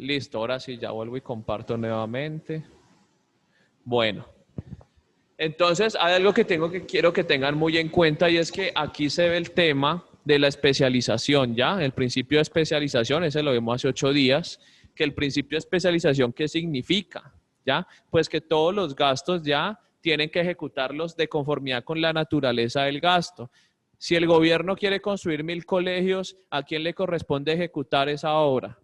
Listo, ahora sí, ya vuelvo y comparto nuevamente. Bueno, entonces hay algo que quiero que tengan muy en cuenta y es que aquí se ve el tema de la especialización, ¿ya? El principio de especialización, ese lo vimos hace 8 días, que el principio de especialización, ¿qué significa? ¿Ya? Pues que todos los gastos ya tienen que ejecutarlos de conformidad con la naturaleza del gasto. Si el gobierno quiere construir 1000 colegios, ¿a quién le corresponde ejecutar esa obra?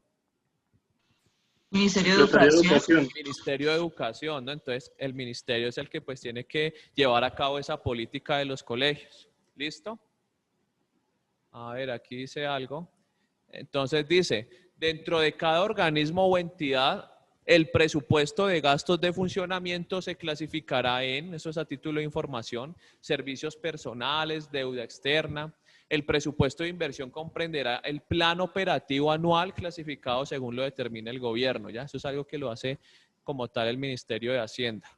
Ministerio de Secretaría de Educación. Educación. Ministerio de Educación, ¿no? Entonces, el ministerio es el que pues tiene que llevar a cabo esa política de los colegios. ¿Listo? A ver, aquí dice algo. Entonces dice, dentro de cada organismo o entidad, el presupuesto de gastos de funcionamiento se clasificará en, eso es a título de información, servicios personales, deuda externa. El presupuesto de inversión comprenderá el plan operativo anual clasificado según lo determine el gobierno, ¿ya? Eso es algo que lo hace como tal el Ministerio de Hacienda.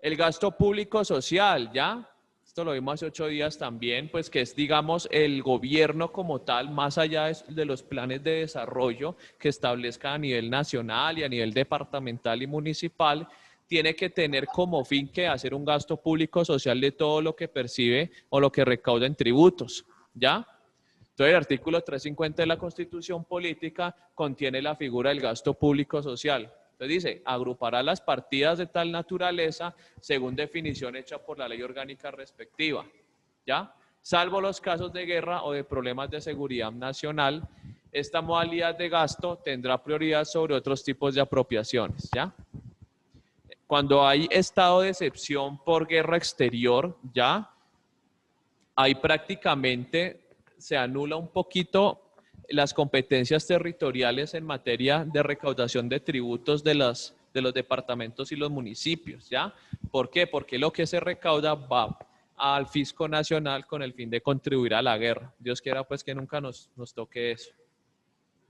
El gasto público social, ¿ya? Esto lo vimos hace 8 días también, pues que es, digamos, el gobierno como tal, más allá de los planes de desarrollo que establezca a nivel nacional y a nivel departamental y municipal, tiene que tener como fin que hacer un gasto público social de todo lo que percibe o lo que recauda en tributos, ¿ya? Entonces, el artículo 350 de la Constitución Política contiene la figura del gasto público social. Entonces dice, agrupará las partidas de tal naturaleza según definición hecha por la ley orgánica respectiva, ¿ya? Salvo los casos de guerra o de problemas de seguridad nacional, esta modalidad de gasto tendrá prioridad sobre otros tipos de apropiaciones, ¿ya? Cuando hay estado de excepción por guerra exterior, ¿ya? Ahí prácticamente se anula un poquito las competencias territoriales en materia de recaudación de tributos de los departamentos y los municipios, ¿ya? ¿Por qué? Porque lo que se recauda va al fisco nacional con el fin de contribuir a la guerra. Dios quiera pues que nunca nos toque eso,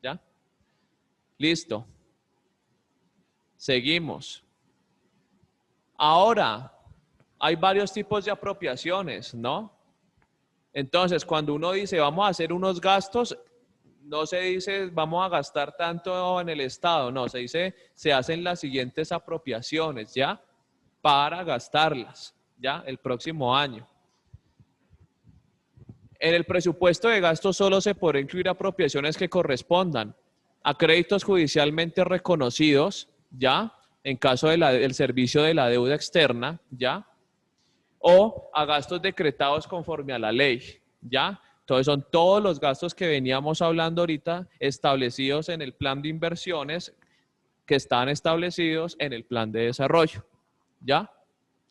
¿ya? Listo. Seguimos. Ahora, hay varios tipos de apropiaciones, ¿no? Entonces, cuando uno dice vamos a hacer unos gastos, no se dice vamos a gastar tanto en el Estado, no, se dice se hacen las siguientes apropiaciones, ¿ya? Para gastarlas, ¿ya? El próximo año. En el presupuesto de gasto solo se podrá incluir apropiaciones que correspondan a créditos judicialmente reconocidos, ¿ya? En caso del servicio de la deuda externa, ¿ya? O a gastos decretados conforme a la ley, ¿ya? Entonces son todos los gastos que veníamos hablando ahorita establecidos en el plan de inversiones que están establecidos en el plan de desarrollo, ¿ya?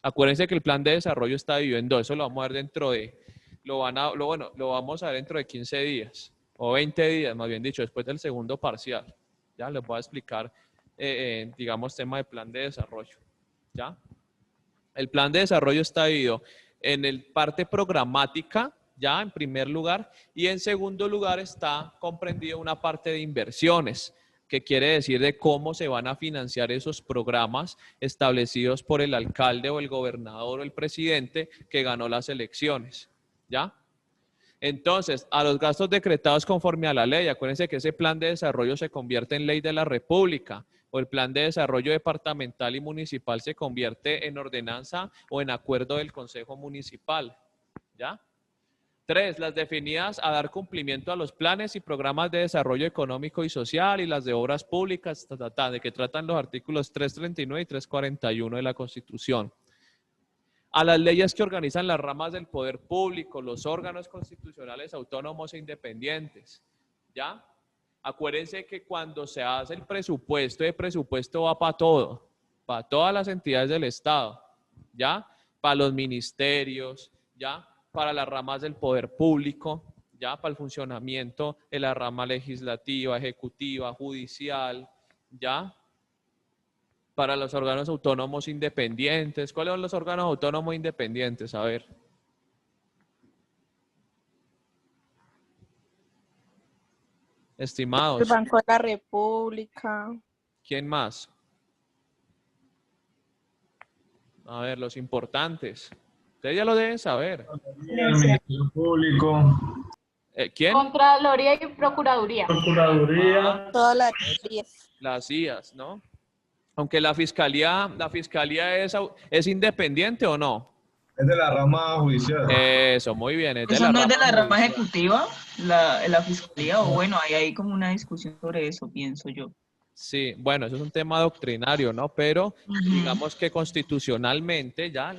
Acuérdense que el plan de desarrollo está dividido en dos, eso lo vamos a ver dentro de, lo vamos a ver dentro de 15 días, o 20 días, más bien dicho, después del segundo parcial, ¿ya? Les voy a explicar, digamos, tema de plan de desarrollo, ¿ya? El plan de desarrollo está dividido en el parte programática, ya en primer lugar, y en segundo lugar está comprendido una parte de inversiones, que quiere decir de cómo se van a financiar esos programas establecidos por el alcalde o el gobernador o el presidente que ganó las elecciones, ¿ya? Entonces, a los gastos decretados conforme a la ley, acuérdense que ese plan de desarrollo se convierte en ley de la República, o el plan de desarrollo departamental y municipal se convierte en ordenanza o en acuerdo del Consejo Municipal, ¿ya? 3, las definidas a dar cumplimiento a los planes y programas de desarrollo económico y social y las de obras públicas, de que tratan los artículos 339 y 341 de la Constitución. A las leyes que organizan las ramas del poder público, los órganos constitucionales autónomos e independientes, ¿ya? Acuérdense que cuando se hace el presupuesto va para todo, para todas las entidades del Estado, ¿ya? Para los ministerios, ¿ya? Para las ramas del poder público, ¿ya? Para el funcionamiento de la rama legislativa, ejecutiva, judicial, ¿ya? Para los órganos autónomos independientes. ¿Cuáles son los órganos autónomos independientes? A ver. Estimados. El Banco de la República. ¿Quién más? A ver, los importantes. Ustedes ya lo deben saber. El Ministerio Público. ¿Quién? Contraloría y Procuraduría. Procuraduría. Todas las días. Las IAS, ¿no? Aunque la fiscalía es independiente o no. Es de la rama judicial. Eso, muy bien. Es de ¿Eso la no es de la rama judicial. ejecutiva, la fiscalía? O bueno, hay como una discusión sobre eso, pienso yo. Sí, bueno, eso es un tema doctrinario, ¿no? Pero Ujú. digamos que constitucionalmente ya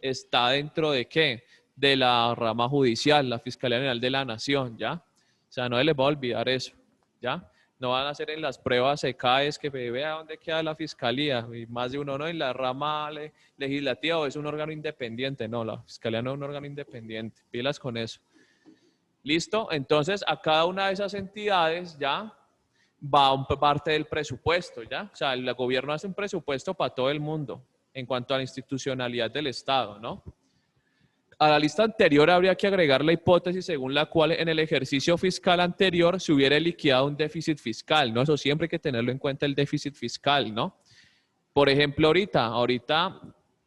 está dentro de ¿qué? De la rama judicial, la Fiscalía General de la Nación, ¿ya? O sea, no se les va a olvidar eso, ¿ya? No van a hacer en las pruebas ECAES que vea dónde queda la fiscalía, y más de uno, ¿no? En la rama legislativa o es un órgano independiente, no, la fiscalía no es un órgano independiente, pilas con eso. ¿Listo? Entonces, a cada una de esas entidades ya va parte del presupuesto, ¿ya? O sea, el gobierno hace un presupuesto para todo el mundo en cuanto a la institucionalidad del Estado, ¿no? A la lista anterior habría que agregar la hipótesis según la cual en el ejercicio fiscal anterior se hubiera liquidado un déficit fiscal, ¿no? Eso siempre hay que tenerlo en cuenta, el déficit fiscal, ¿no? Por ejemplo, ahorita,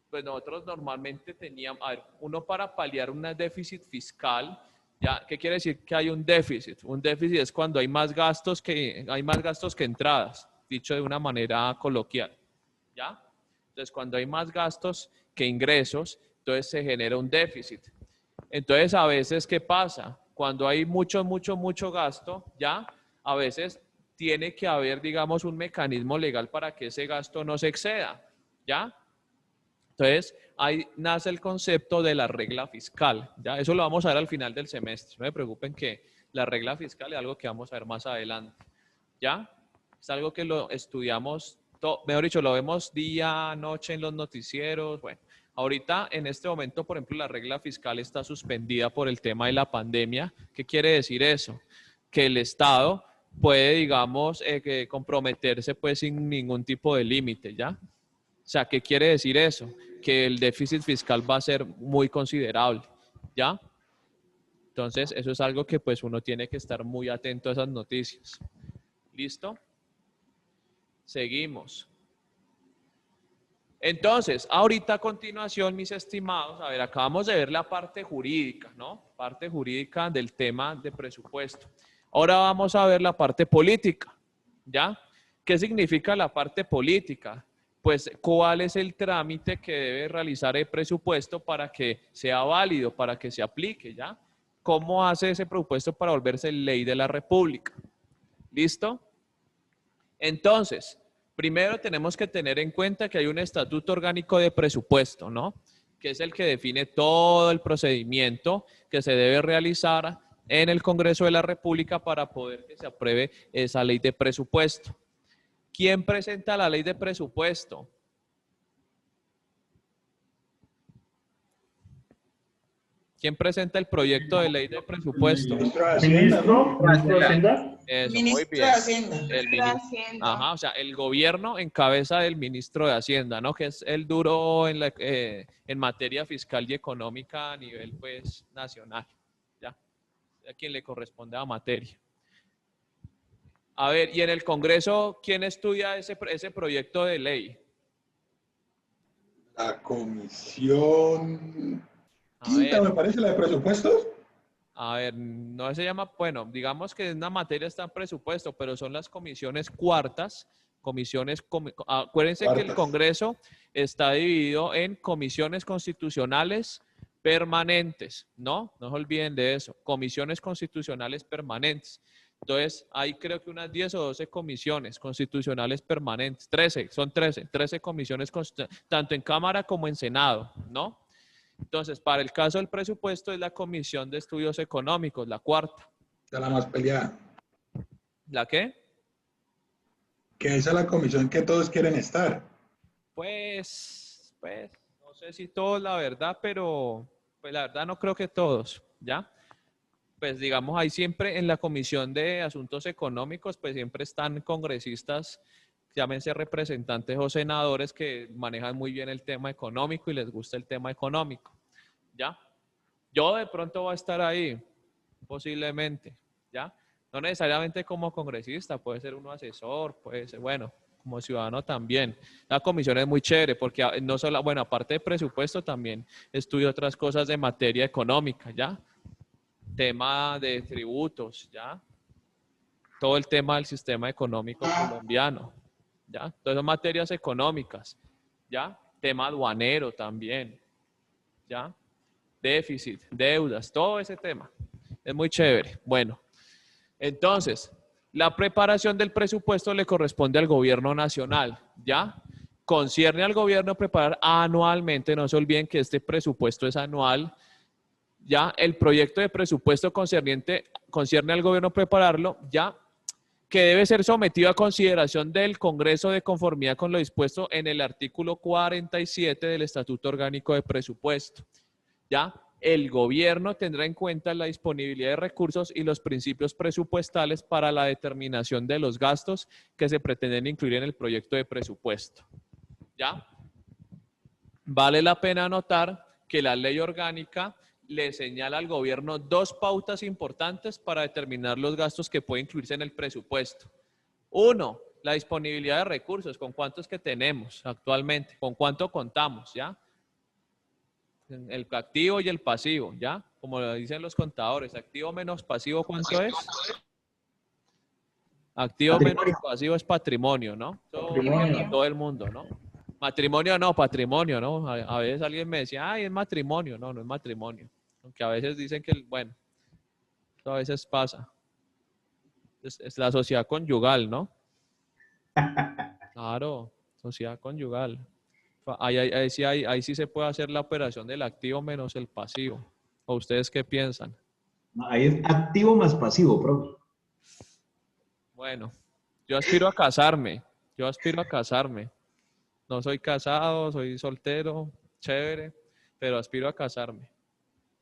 pues nosotros normalmente teníamos, a ver, uno para paliar un déficit fiscal, ¿ya? ¿Qué quiere decir que hay un déficit? Un déficit es cuando hay más gastos que entradas, dicho de una manera coloquial, ¿ya? Entonces, cuando hay más gastos que ingresos, entonces se genera un déficit. Entonces, a veces, ¿qué pasa? Cuando hay mucho gasto, ¿ya? A veces tiene que haber, digamos, un mecanismo legal para que ese gasto no se exceda, ¿ya? Entonces, ahí nace el concepto de la regla fiscal, ¿ya? Eso lo vamos a ver al final del semestre. No se preocupen que la regla fiscal es algo que vamos a ver más adelante, ¿ya? Es algo que lo estudiamos, mejor dicho, lo vemos día, noche en los noticieros. Bueno, ahorita, en este momento, por ejemplo, la regla fiscal está suspendida por el tema de la pandemia. ¿Qué quiere decir eso? Que el Estado puede, digamos, comprometerse pues sin ningún tipo de límite, ¿ya? O sea, ¿qué quiere decir eso? Que el déficit fiscal va a ser muy considerable, ¿ya? Entonces, eso es algo que pues uno tiene que estar muy atento a esas noticias. ¿Listo? Seguimos. Entonces, ahorita a continuación, mis estimados, a ver, acabamos de ver la parte jurídica, ¿no? Parte jurídica del tema de presupuesto. Ahora vamos a ver la parte política, ¿ya? ¿Qué significa la parte política? Pues, ¿cuál es el trámite que debe realizar el presupuesto para que sea válido, para que se aplique, ¿ya? ¿Cómo hace ese presupuesto para volverse ley de la República? ¿Listo? Entonces, primero tenemos que tener en cuenta que hay un estatuto orgánico de presupuesto, ¿no? Que es el que define todo el procedimiento que se debe realizar en el Congreso de la República para poder que se apruebe esa ley de presupuesto. ¿Quién presenta la ley de presupuesto? ¿Quién presenta el proyecto de ley de presupuesto? Ministro de Hacienda, ¿no? Ministro de Hacienda. Eso, muy Ministro bien. de Hacienda. El Ajá, o sea, el gobierno en cabeza del ministro de Hacienda, ¿no? Que es el duro en materia fiscal y económica a nivel, pues, nacional, ¿ya? A quien le corresponde a materia. A ver, y en el Congreso, ¿quién estudia ese proyecto de ley? La comisión A quinta, ver. me parece, la de presupuestos. A ver, no se llama, bueno, digamos que una materia está en presupuesto, pero son las comisiones cuartas, acuérdense que el Cuartas. Congreso está dividido en comisiones constitucionales permanentes, ¿no? No se olviden de eso, comisiones constitucionales permanentes. Entonces, hay creo que unas 10 o 12 comisiones constitucionales permanentes, 13 comisiones, tanto en Cámara como en Senado, ¿no? Entonces, para el caso del presupuesto es la Comisión de Estudios Económicos, la cuarta. Esa es la más peleada. ¿La qué? Que esa es la comisión que todos quieren estar. Pues, no sé si todos, la verdad, pero pues la verdad no creo que todos, ¿ya? Pues digamos, ahí siempre en la Comisión de Asuntos Económicos, pues siempre están congresistas, llámense representantes o senadores que manejan muy bien el tema económico y les gusta el tema económico, ¿ya? Yo de pronto voy a estar ahí, posiblemente, ¿ya? No necesariamente como congresista, puede ser uno asesor, puede ser, bueno, como ciudadano también. La comisión es muy chévere porque no solo, bueno, aparte de presupuesto también estudio otras cosas de materia económica, ¿ya? tema de tributos, ¿ya? Todo el tema del sistema económico colombiano, ¿ya? Todas son materias económicas, ¿ya? Tema aduanero también, ¿ya? Déficit, deudas, todo ese tema. Es muy chévere. Bueno, entonces, la preparación del presupuesto le corresponde al gobierno nacional, ¿ya? Concierne al gobierno preparar anualmente, no se olviden que este presupuesto es anual, ya el proyecto de presupuesto concierne al gobierno prepararlo, ya que debe ser sometido a consideración del Congreso de conformidad con lo dispuesto en el artículo 47 del Estatuto Orgánico de Presupuesto. ¿Ya? El gobierno tendrá en cuenta la disponibilidad de recursos y los principios presupuestales para la determinación de los gastos que se pretenden incluir en el proyecto de presupuesto. ¿Ya? Vale la pena anotar que la ley orgánica le señala al gobierno dos pautas importantes para determinar los gastos que pueden incluirse en el presupuesto. Uno, la disponibilidad de recursos, con cuántos que tenemos actualmente, con cuánto contamos, ¿ya? El activo y el pasivo, ¿ya? Como lo dicen los contadores, activo menos pasivo, ¿cuánto es? Activo menos pasivo es patrimonio, ¿no? Patrimonio. Todo el mundo, ¿no? Matrimonio no, patrimonio, ¿no? A veces alguien me decía, ay, es matrimonio. No, no es matrimonio. Aunque a veces dicen que, bueno, eso a veces pasa. Es la sociedad conyugal, ¿no? Claro, sociedad conyugal. Ahí sí se puede hacer la operación del activo menos el pasivo. ¿O ustedes qué piensan? Ahí es activo más pasivo, profe. Bueno, yo aspiro a casarme. Yo aspiro a casarme. No soy casado, soy soltero, chévere, pero aspiro a casarme.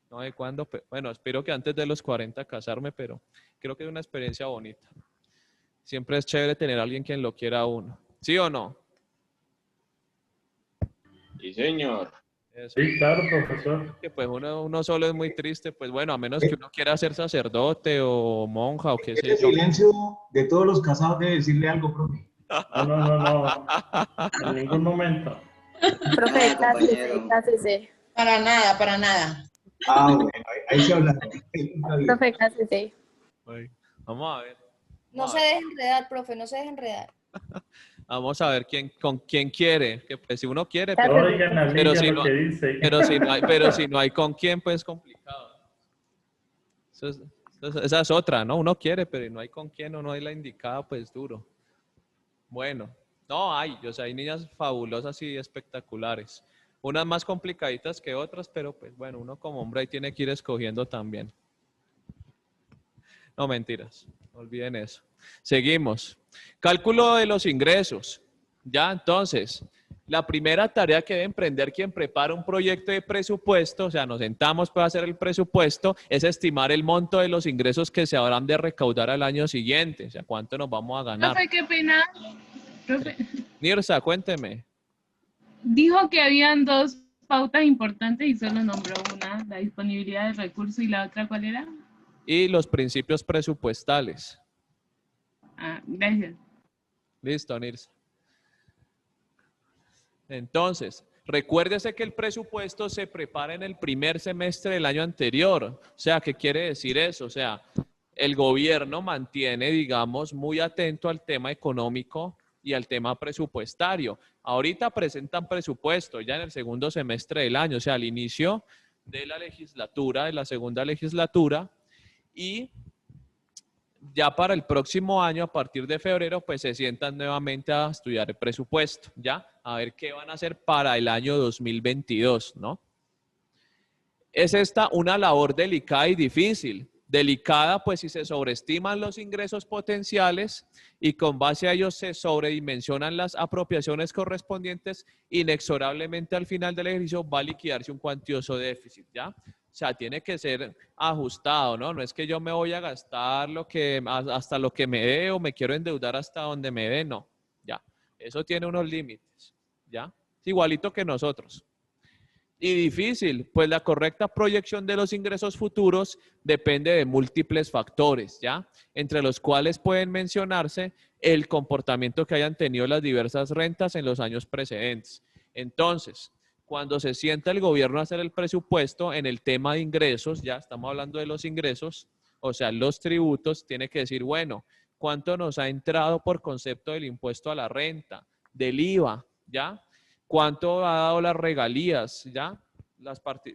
No sé cuándo, bueno, espero que antes de los 40 casarme, pero creo que es una experiencia bonita. Siempre es chévere tener a alguien quien lo quiera a uno. ¿Sí o no? Sí, señor. Eso. Sí, claro, profesor. Que pues uno solo es muy triste, pues bueno, a menos que uno quiera ser sacerdote o monja o qué sé Ese yo. silencio de todos los casados debe decirle algo, profe. No. En ningún momento. Profe, Nada, compañero. cásese. Para nada, para nada. Ah, bueno, ahí se habla. Profe, cásese. Vamos a ver. No se deje enredar, profe, no se deje enredar. Vamos a ver con quién quiere. Que pues si uno quiere, Oigan, pero Lidia, si lo no, que dice. pero si no hay con quién, pues es complicado. Esa es otra, ¿no? Uno quiere, pero no hay con quién o no hay la indicada, pues duro. Bueno, no hay, o sea, hay niñas fabulosas y espectaculares. Unas más complicaditas que otras, pero pues bueno, uno como hombre ahí tiene que ir escogiendo también. No, mentiras, olviden eso. Seguimos. Cálculo de los ingresos. Ya, entonces, la primera tarea que debe emprender quien prepara un proyecto de presupuesto, o sea, nos sentamos para hacer el presupuesto, es estimar el monto de los ingresos que se habrán de recaudar al año siguiente, o sea, cuánto nos vamos a ganar. Profe, qué pena. Profe, Nirsa, cuénteme. dijo que habían dos pautas importantes y solo nombró una, la disponibilidad de recursos, y la otra, ¿cuál era? Y los principios presupuestales. Ah, gracias. Listo, Nirsa. Entonces, recuérdese que el presupuesto se prepara en el primer semestre del año anterior. O sea, ¿qué quiere decir eso? O sea, el gobierno mantiene, digamos, muy atento al tema económico y al tema presupuestario. Ahorita presentan presupuesto ya en el segundo semestre del año, o sea, al inicio de la legislatura, de la segunda legislatura, y ya para el próximo año, a partir de febrero, pues se sientan nuevamente a estudiar el presupuesto, ¿ya? A ver qué van a hacer para el año 2022, ¿no? Es esta una labor delicada y difícil. Delicada, pues si se sobreestiman los ingresos potenciales y con base a ellos se sobredimensionan las apropiaciones correspondientes, inexorablemente al final del ejercicio va a liquidarse un cuantioso déficit, ¿ya? O sea, tiene que ser ajustado, ¿no? No es que yo me voy a gastar hasta lo que me dé o me quiero endeudar hasta donde me dé, no, ya. Eso tiene unos límites, ¿ya? Es igualito que nosotros. Y difícil, pues la correcta proyección de los ingresos futuros depende de múltiples factores, ¿ya? Entre los cuales pueden mencionarse el comportamiento que hayan tenido las diversas rentas en los años precedentes. Entonces, cuando se sienta el gobierno a hacer el presupuesto en el tema de ingresos, ya estamos hablando de los ingresos, o sea, los tributos, tiene que decir, bueno, ¿cuánto nos ha entrado por concepto del impuesto a la renta, del IVA, ya? ¿Cuánto ha dado las regalías, ya?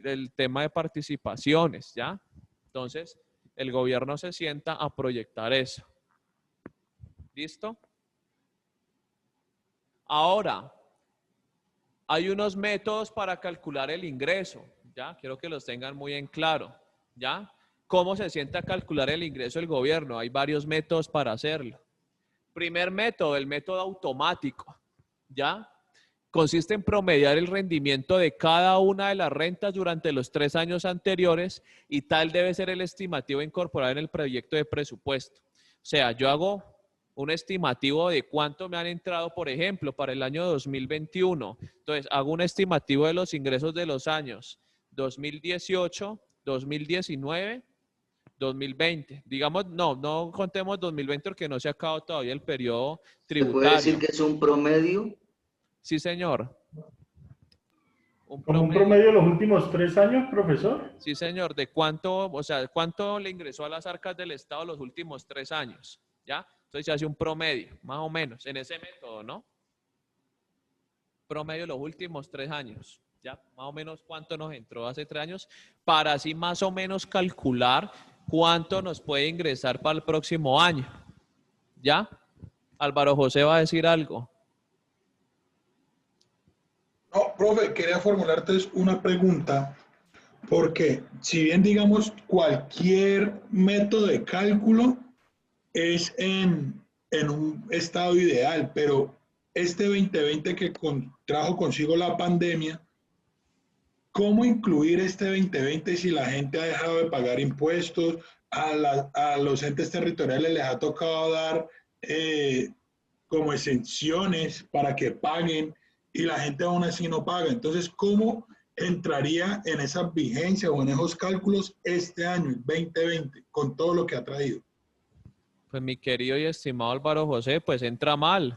El tema de participaciones, ¿ya? Entonces, el gobierno se sienta a proyectar eso. ¿Listo? Ahora, hay unos métodos para calcular el ingreso, ¿ya? Quiero que los tengan muy en claro, ¿ya? ¿Cómo se sienta a calcular el ingreso del gobierno? Hay varios métodos para hacerlo. Primer método, el método automático, ¿ya? Consiste en promediar el rendimiento de cada una de las rentas durante los 3 años anteriores y tal debe ser el estimativo incorporado en el proyecto de presupuesto. O sea, yo hago un estimativo de cuánto me han entrado, por ejemplo, para el año 2021. Entonces, hago un estimativo de los ingresos de los años 2018, 2019, 2020. Digamos, no contemos 2020 porque no se ha acabado todavía el periodo tributario. ¿Se puede decir que es un promedio? Sí, señor. ¿Como un promedio de los últimos 3 años, profesor? Sí, señor. ¿De cuánto, o sea, cuánto le ingresó a las arcas del Estado los últimos 3 años? ¿Ya? Entonces se hace un promedio, más o menos, en ese método, ¿no? Promedio los últimos 3 años. ¿Ya? Más o menos cuánto nos entró hace 3 años, para así más o menos calcular cuánto nos puede ingresar para el próximo año. ¿Ya? Álvaro José va a decir algo. No, profe, quería formularte una pregunta, porque si bien digamos cualquier método de cálculo es en un estado ideal, pero este 2020 que trajo consigo la pandemia, ¿cómo incluir este 2020 si la gente ha dejado de pagar impuestos, a los entes territoriales les ha tocado dar como exenciones para que paguen y la gente aún así no paga? Entonces, ¿cómo entraría en esa vigencia o en esos cálculos este año, el 2020, con todo lo que ha traído? Pues mi querido y estimado Álvaro José, pues entra mal.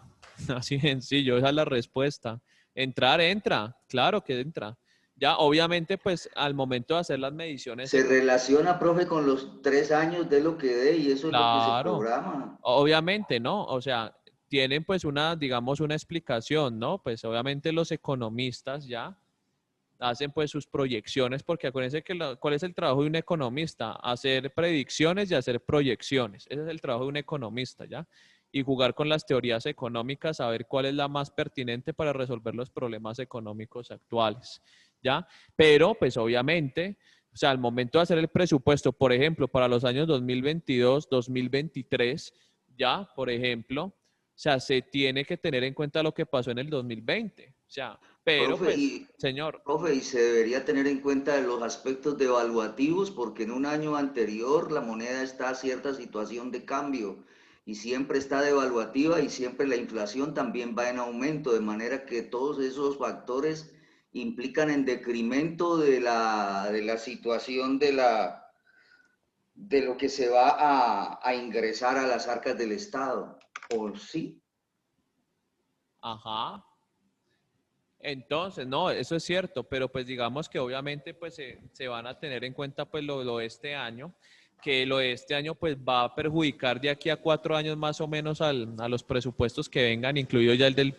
Así sencillo, esa es la respuesta. Entra, claro que entra. Ya, obviamente, pues al momento de hacer las mediciones. Se relaciona, profe, con los 3 años de lo que dé y eso es lo que se programa. Obviamente, ¿no? O sea, tienen pues digamos, una explicación, ¿no? Pues obviamente los economistas ya hacen pues sus proyecciones, porque acuérdense que ¿cuál es el trabajo de un economista? Hacer predicciones y hacer proyecciones. Ese es el trabajo de un economista, ¿ya? Y jugar con las teorías económicas, a ver cuál es la más pertinente para resolver los problemas económicos actuales, ¿ya? Pero, pues obviamente, o sea, al momento de hacer el presupuesto, por ejemplo, para los años 2022, 2023, ¿ya? Por ejemplo, o sea, se tiene que tener en cuenta lo que pasó en el 2020, o sea, pero, profe, pues, señor. Profe, y se debería tener en cuenta los aspectos devaluativos, porque en un año anterior la moneda está a cierta situación de cambio y siempre está devaluativa y siempre la inflación también va en aumento, de manera que todos esos factores implican en decremento de la situación de lo que se va a ingresar a las arcas del Estado, ¿o sí? Ajá. Entonces, no, eso es cierto, pero pues digamos que obviamente pues se van a tener en cuenta pues lo de este año, que lo de este año pues va a perjudicar de aquí a 4 años más o menos a los presupuestos que vengan, incluido ya el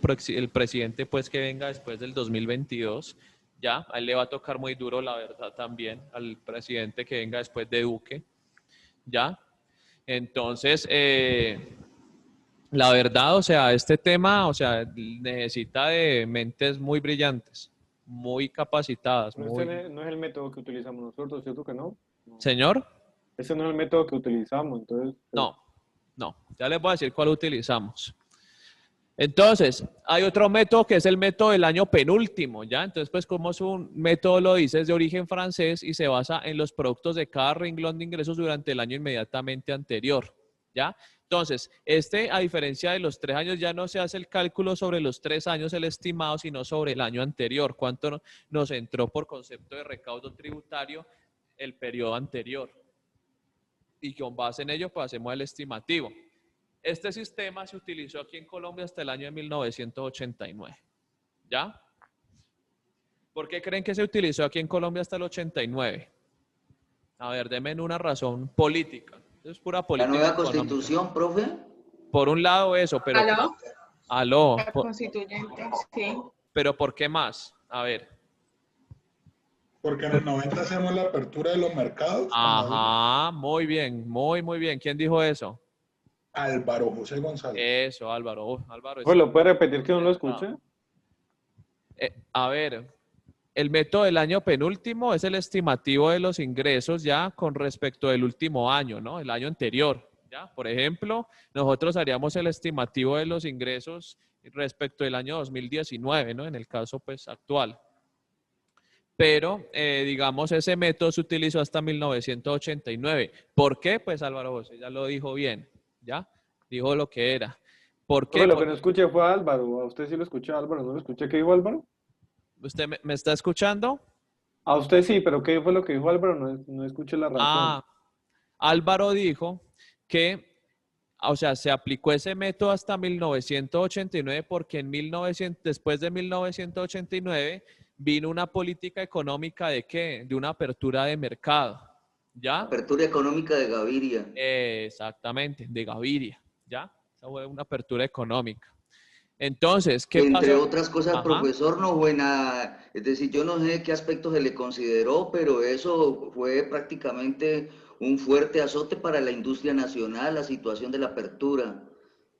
presidente pues que venga después del 2022, ya, a él le va a tocar muy duro la verdad también, al presidente que venga después de Duque, ya. Entonces, la verdad, o sea, este tema, o sea, necesita de mentes muy brillantes, muy capacitadas. No, ese no es el método que utilizamos nosotros, ¿cierto que no? ¿Señor? Ese no es el método que utilizamos, entonces... No, ya les voy a decir cuál utilizamos. Entonces, hay otro método que es el método del año penúltimo, ¿ya? Entonces, pues como es un método, lo dice, es de origen francés y se basa en los productos de cada renglón de ingresos durante el año inmediatamente anterior, ¿ya? Entonces, a diferencia de los 3 años, ya no se hace el cálculo sobre los 3 años el estimado, sino sobre el año anterior, cuánto nos entró por concepto de recaudo tributario el periodo anterior. Y con base en ello, pues hacemos el estimativo. Este sistema se utilizó aquí en Colombia hasta el año de 1989, ¿ya? ¿Por qué creen que se utilizó aquí en Colombia hasta el 89? A ver, denme una razón política. Eso es pura La política nueva económica. constitución, profe. Por un lado eso, pero... ¿Aló? Aló. La constituyente, sí. Pero ¿por qué más? A ver. Porque en el 90 hacemos la apertura de los mercados. Ajá, muy bien, muy bien. ¿Quién dijo eso? Álvaro José González. Eso, Álvaro. Álvaro. Pues, ¿lo puede repetir que no lo escuche? A ver, el método del año penúltimo es el estimativo de los ingresos ya con respecto del último año, ¿no? El año anterior, ¿ya? Por ejemplo, nosotros haríamos el estimativo de los ingresos respecto del año 2019, ¿no? En el caso, pues, actual. Pero, digamos, ese método se utilizó hasta 1989. ¿Por qué? Pues Álvaro José ya lo dijo bien, ¿ya? Dijo lo que era. ¿Por qué? Lo que no escuché fue a Álvaro. ¿A usted sí lo escuché a Álvaro? ¿No lo escuché? ¿Qué dijo Álvaro? ¿Usted me está escuchando? A usted sí, pero ¿qué fue lo que dijo Álvaro? No escuché la razón. Ah, Álvaro dijo que, o sea, se aplicó ese método hasta 1989 porque después de 1989 vino una política económica ¿de qué? De una apertura de mercado, ¿ya? Apertura económica de Gaviria. Exactamente, de Gaviria, ¿ya? Esa fue una apertura económica. Entonces, ¿qué pasó? Entre otras cosas, Ajá. profesor, no fue nada, es decir, yo no sé qué aspecto se le consideró, pero eso fue prácticamente un fuerte azote para la industria nacional, la situación de la apertura,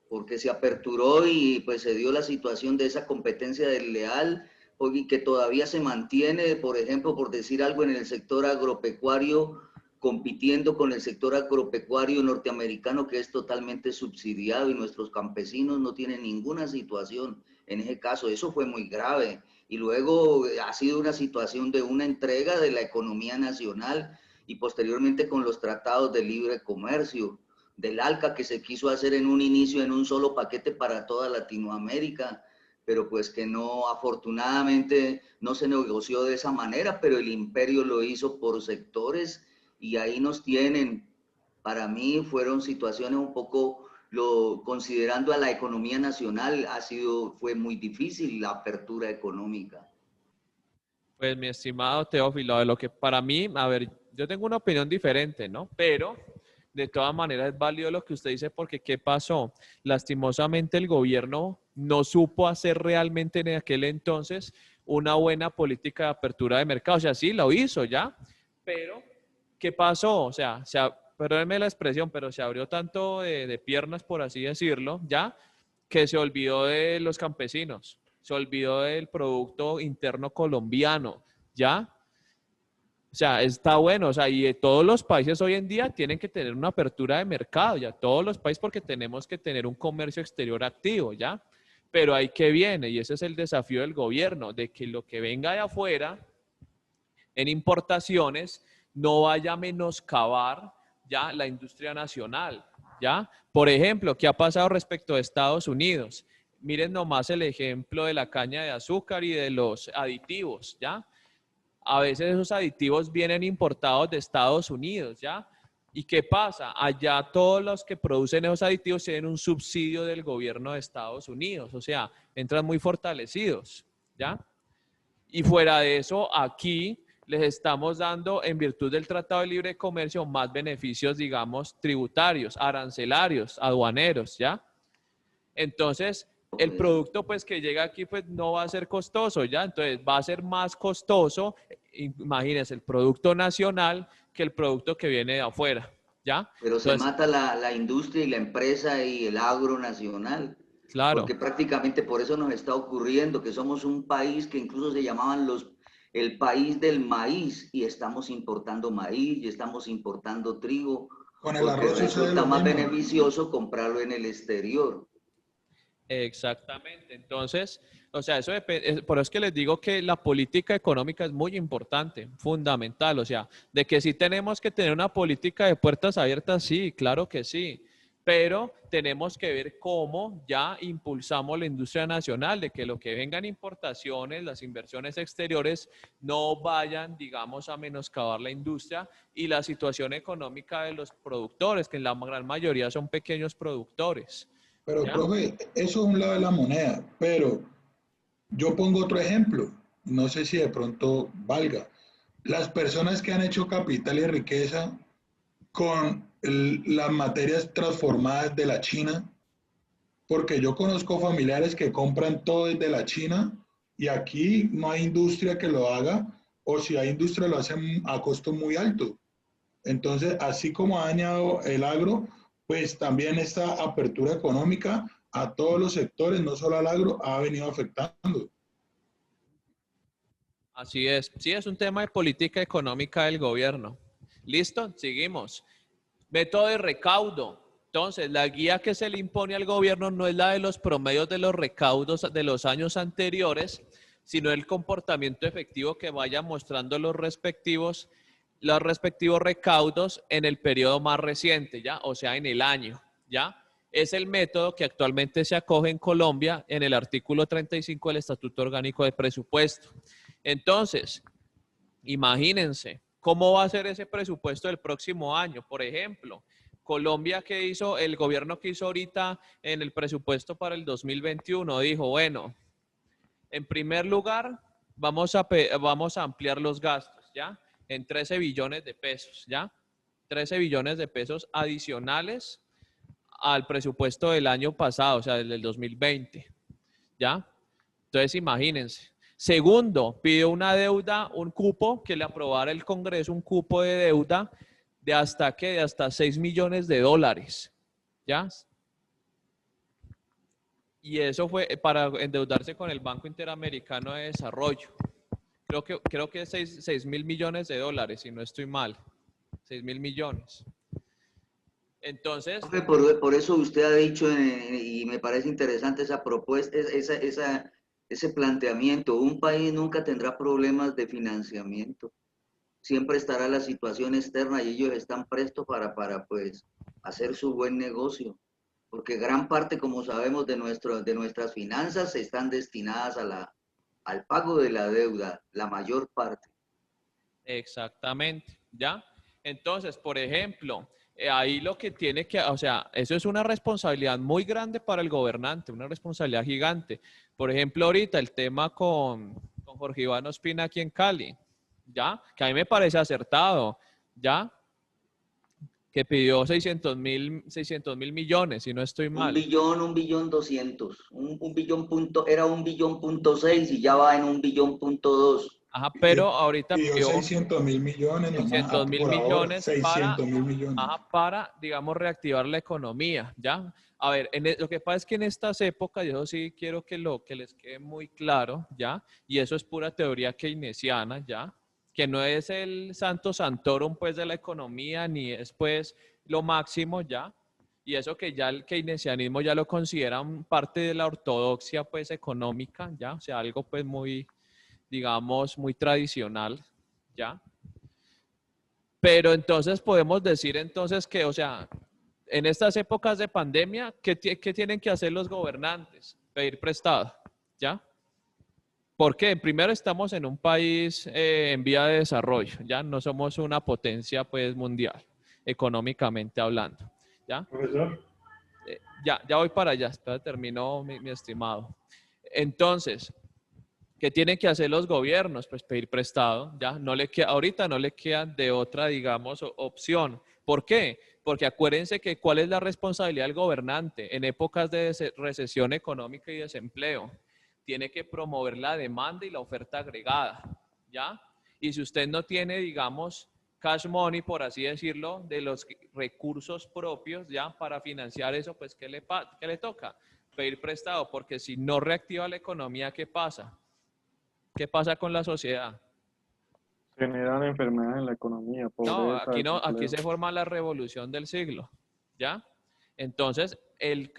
porque se aperturó y pues se dio la situación de esa competencia desleal y que todavía se mantiene, por ejemplo, por decir algo, en el sector agropecuario, compitiendo con el sector agropecuario norteamericano que es totalmente subsidiado y nuestros campesinos no tienen ninguna situación en ese caso. Eso fue muy grave. Y luego ha sido una situación de una entrega de la economía nacional y posteriormente con los tratados de libre comercio, del ALCA que se quiso hacer en un inicio en un solo paquete para toda Latinoamérica, pero pues que no, afortunadamente no se negoció de esa manera, pero el imperio lo hizo por sectores. Y ahí nos tienen. Para mí fueron situaciones un poco, considerando a la economía nacional, fue muy difícil la apertura económica. Pues mi estimado Teófilo, de lo que para mí, a ver, yo tengo una opinión diferente, ¿no? Pero de todas maneras es válido lo que usted dice porque ¿qué pasó? Lastimosamente el gobierno no supo hacer realmente en aquel entonces una buena política de apertura de mercado. O sea, sí, lo hizo ya, pero ¿qué pasó? O sea, perdónenme la expresión, pero se abrió tanto de piernas, por así decirlo, ya, que se olvidó de los campesinos, se olvidó del producto interno colombiano, ¿ya? O sea, está bueno, o sea, y todos los países hoy en día tienen que tener una apertura de mercado, ya, todos los países porque tenemos que tener un comercio exterior activo, ¿ya? Pero ahí que viene, y ese es el desafío del gobierno, de que lo que venga de afuera en importaciones no vaya a menoscabar ya la industria nacional, ¿ya? Por ejemplo, ¿qué ha pasado respecto a Estados Unidos? Miren nomás el ejemplo de la caña de azúcar y de los aditivos, ¿ya? A veces esos aditivos vienen importados de Estados Unidos, ¿ya? ¿Y qué pasa? Allá todos los que producen esos aditivos tienen un subsidio del gobierno de Estados Unidos, o sea, entran muy fortalecidos, ¿ya? Y fuera de eso, aquí les estamos dando, en virtud del Tratado de Libre Comercio, más beneficios, digamos, tributarios, arancelarios, aduaneros, ¿ya? Entonces, el producto, pues, que llega aquí, pues, no va a ser costoso, ¿ya? Entonces, va a ser más costoso, imagínense, el producto nacional que el producto que viene de afuera, ¿ya? Pero Entonces, se mata la industria y la empresa y el agro nacional. Claro. Porque prácticamente por eso nos está ocurriendo que somos un país que incluso se llamaban el país del maíz y estamos importando maíz y estamos importando trigo Con el porque arroz resulta más beneficioso comprarlo en el exterior. Exactamente. Entonces, o sea, eso depende, por eso es que les digo que la política económica es muy importante, fundamental. O sea, de que sí tenemos que tener una política de puertas abiertas, sí, claro que sí. Pero tenemos que ver cómo ya impulsamos la industria nacional, de que lo que vengan importaciones, las inversiones exteriores, no vayan, digamos, a menoscabar la industria y la situación económica de los productores, que en la gran mayoría son pequeños productores. Pero, ¿ya? profe, eso es un lado de la moneda, pero yo pongo otro ejemplo. no sé si de pronto valga. Las personas que han hecho capital y riqueza con las materias transformadas de la China, porque yo conozco familiares que compran todo desde la China y aquí no hay industria que lo haga, o si hay industria lo hacen a costo muy alto. Entonces, así como ha dañado el agro, pues también esta apertura económica a todos los sectores, no solo al agro, ha venido afectando. Así es. Sí, es un tema de política económica del gobierno. ¿Listo? Seguimos. Método de recaudo. Entonces, la guía que se le impone al gobierno no es la de los promedios de los recaudos de los años anteriores, sino el comportamiento efectivo que vaya mostrando los respectivos recaudos en el periodo más reciente, ¿ya? O sea, en el año, ¿ya? Es el método que actualmente se acoge en Colombia en el artículo 35 del Estatuto Orgánico de Presupuesto. Entonces, imagínense, ¿cómo va a ser ese presupuesto del próximo año? Por ejemplo, Colombia, ¿qué hizo? El gobierno que hizo ahorita en el presupuesto para el 2021 dijo, bueno, en primer lugar, vamos a ampliar los gastos, ¿ya? En 13 billones de pesos, ¿ya? 13 billones de pesos adicionales al presupuesto del año pasado, o sea, del 2020, ¿ya? Entonces, imagínense. Segundo, pidió una deuda, un cupo que le aprobara el Congreso, un cupo de deuda de hasta, ¿qué? De hasta 6 millones de dólares, ¿ya? Y eso fue para endeudarse con el Banco Interamericano de Desarrollo. Creo que es 6 mil millones de dólares, si no estoy mal. 6 mil millones. Entonces... Por eso usted ha dicho, y me parece interesante esa propuesta, ese planteamiento. Un país nunca tendrá problemas de financiamiento. Siempre estará la situación externa y ellos están prestos para pues, hacer su buen negocio. Porque gran parte, como sabemos, de nuestras finanzas están destinadas al pago de la deuda, la mayor parte. Exactamente, ¿ya? Entonces, por ejemplo, ahí lo que tiene que, o sea, eso es una responsabilidad muy grande para el gobernante, una responsabilidad gigante. Por ejemplo, ahorita el tema con Jorge Iván Ospina aquí en Cali, ¿ya? Que a mí me parece acertado, ¿ya? Que pidió 600 mil millones, si no estoy mal. 1 billón 200. Era 1,6 y ya va en 1,2 billones. Ajá, pero ahorita pidió 600 mil millones. 600 mil millones 600 mil millones. Para, digamos, reactivar la economía, ¿ya? A ver, lo que pasa es que en estas épocas, y eso sí quiero que les quede muy claro, ¿ya? Y eso es pura teoría keynesiana, ¿ya? Que no es el santo santorum, pues, de la economía, ni es, pues, lo máximo, ¿ya? Y eso que ya el keynesianismo ya lo consideran parte de la ortodoxia, pues, económica, ¿ya? O sea, algo, pues, muy, digamos, muy tradicional, ¿ya? Pero entonces podemos decir entonces que, o sea, en estas épocas de pandemia, ¿qué tienen que hacer los gobernantes? Pedir prestado, ¿ya? Porque primero estamos en un país en vía de desarrollo, ¿ya? No somos una potencia, pues, mundial, económicamente hablando, ¿ya? Profesor. Ya voy para allá, terminó mi estimado. Entonces, ¿qué tienen que hacer los gobiernos? Pues pedir prestado, ¿ya? Ahorita no le quedan de otra, digamos, opción. ¿Por qué? Porque acuérdense que ¿cuál es la responsabilidad del gobernante en épocas de recesión económica y desempleo? Tiene que promover la demanda y la oferta agregada, ¿ya? Y si usted no tiene, digamos, cash money, por así decirlo, de los recursos propios, ¿ya? Para financiar eso, pues, ¿qué le toca? Pedir prestado, porque si no reactiva la economía, ¿qué pasa? ¿Qué pasa con la sociedad? Generan enfermedades en la economía, pobreza, no, aquí se forma la revolución del siglo, ¿ya? Entonces, el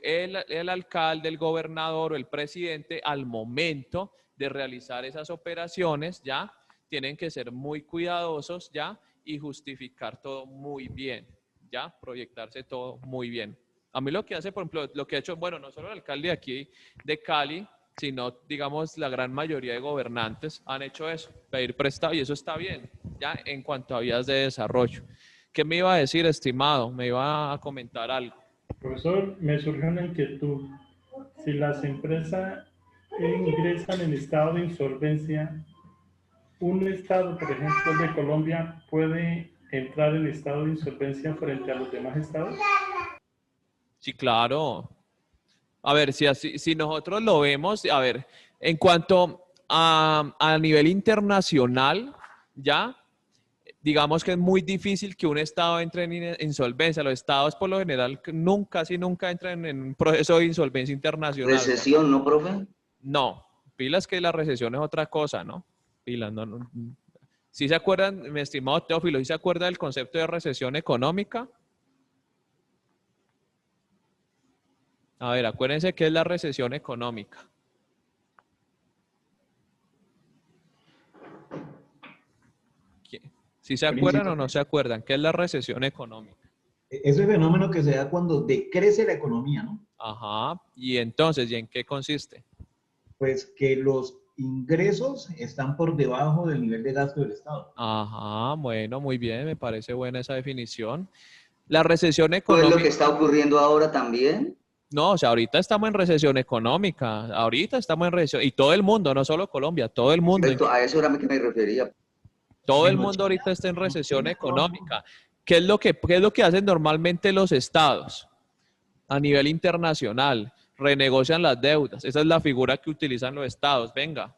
alcalde, el gobernador o el presidente, al momento de realizar esas operaciones, ¿ya? Tienen que ser muy cuidadosos, ¿ya? Y justificar todo muy bien, ¿ya? Proyectarse todo muy bien. A mí lo que hace, por ejemplo, lo que ha hecho, bueno, no solo el alcalde de aquí, de Cali, sino, digamos, la gran mayoría de gobernantes han hecho eso, pedir prestado, y eso está bien, ya en cuanto a vías de desarrollo. ¿Qué me iba a decir, estimado? Me iba a comentar algo. Profesor, me surge una inquietud. Si las empresas ingresan en estado de insolvencia, un estado, por ejemplo, de Colombia, puede entrar en estado de insolvencia frente a los demás estados? Sí, claro. A ver, si nosotros lo vemos, a ver, en cuanto a nivel internacional, ya, digamos que es muy difícil que un estado entre en insolvencia. Los estados, por lo general, casi nunca entran en un proceso de insolvencia internacional. Recesión, ¿no, profe? No, pilas que la recesión es otra cosa, ¿no? Pilas, no. ¿Sí se acuerdan, mi estimado Teófilo, ¿sí se acuerda del concepto de recesión económica? A ver, acuérdense qué es la recesión económica. ¿Sí se acuerdan o no se acuerdan? ¿Qué es la recesión económica? Ese fenómeno que se da cuando decrece la economía, ¿no? Ajá. Y entonces, ¿y en qué consiste? Pues que los ingresos están por debajo del nivel de gasto del Estado. Ajá, bueno, muy bien, me parece buena esa definición. La recesión ¿No económica... es lo que está ocurriendo ahora también? No, o sea, ahorita estamos en recesión económica, ahorita estamos en recesión, y todo el mundo, no solo Colombia, todo el mundo. Correcto, a eso era que me refería. Todo el mundo ahorita está en recesión económica. ¿Qué es lo que hacen normalmente los estados a nivel internacional? Renegocian las deudas. Esa es la figura que utilizan los estados. Venga,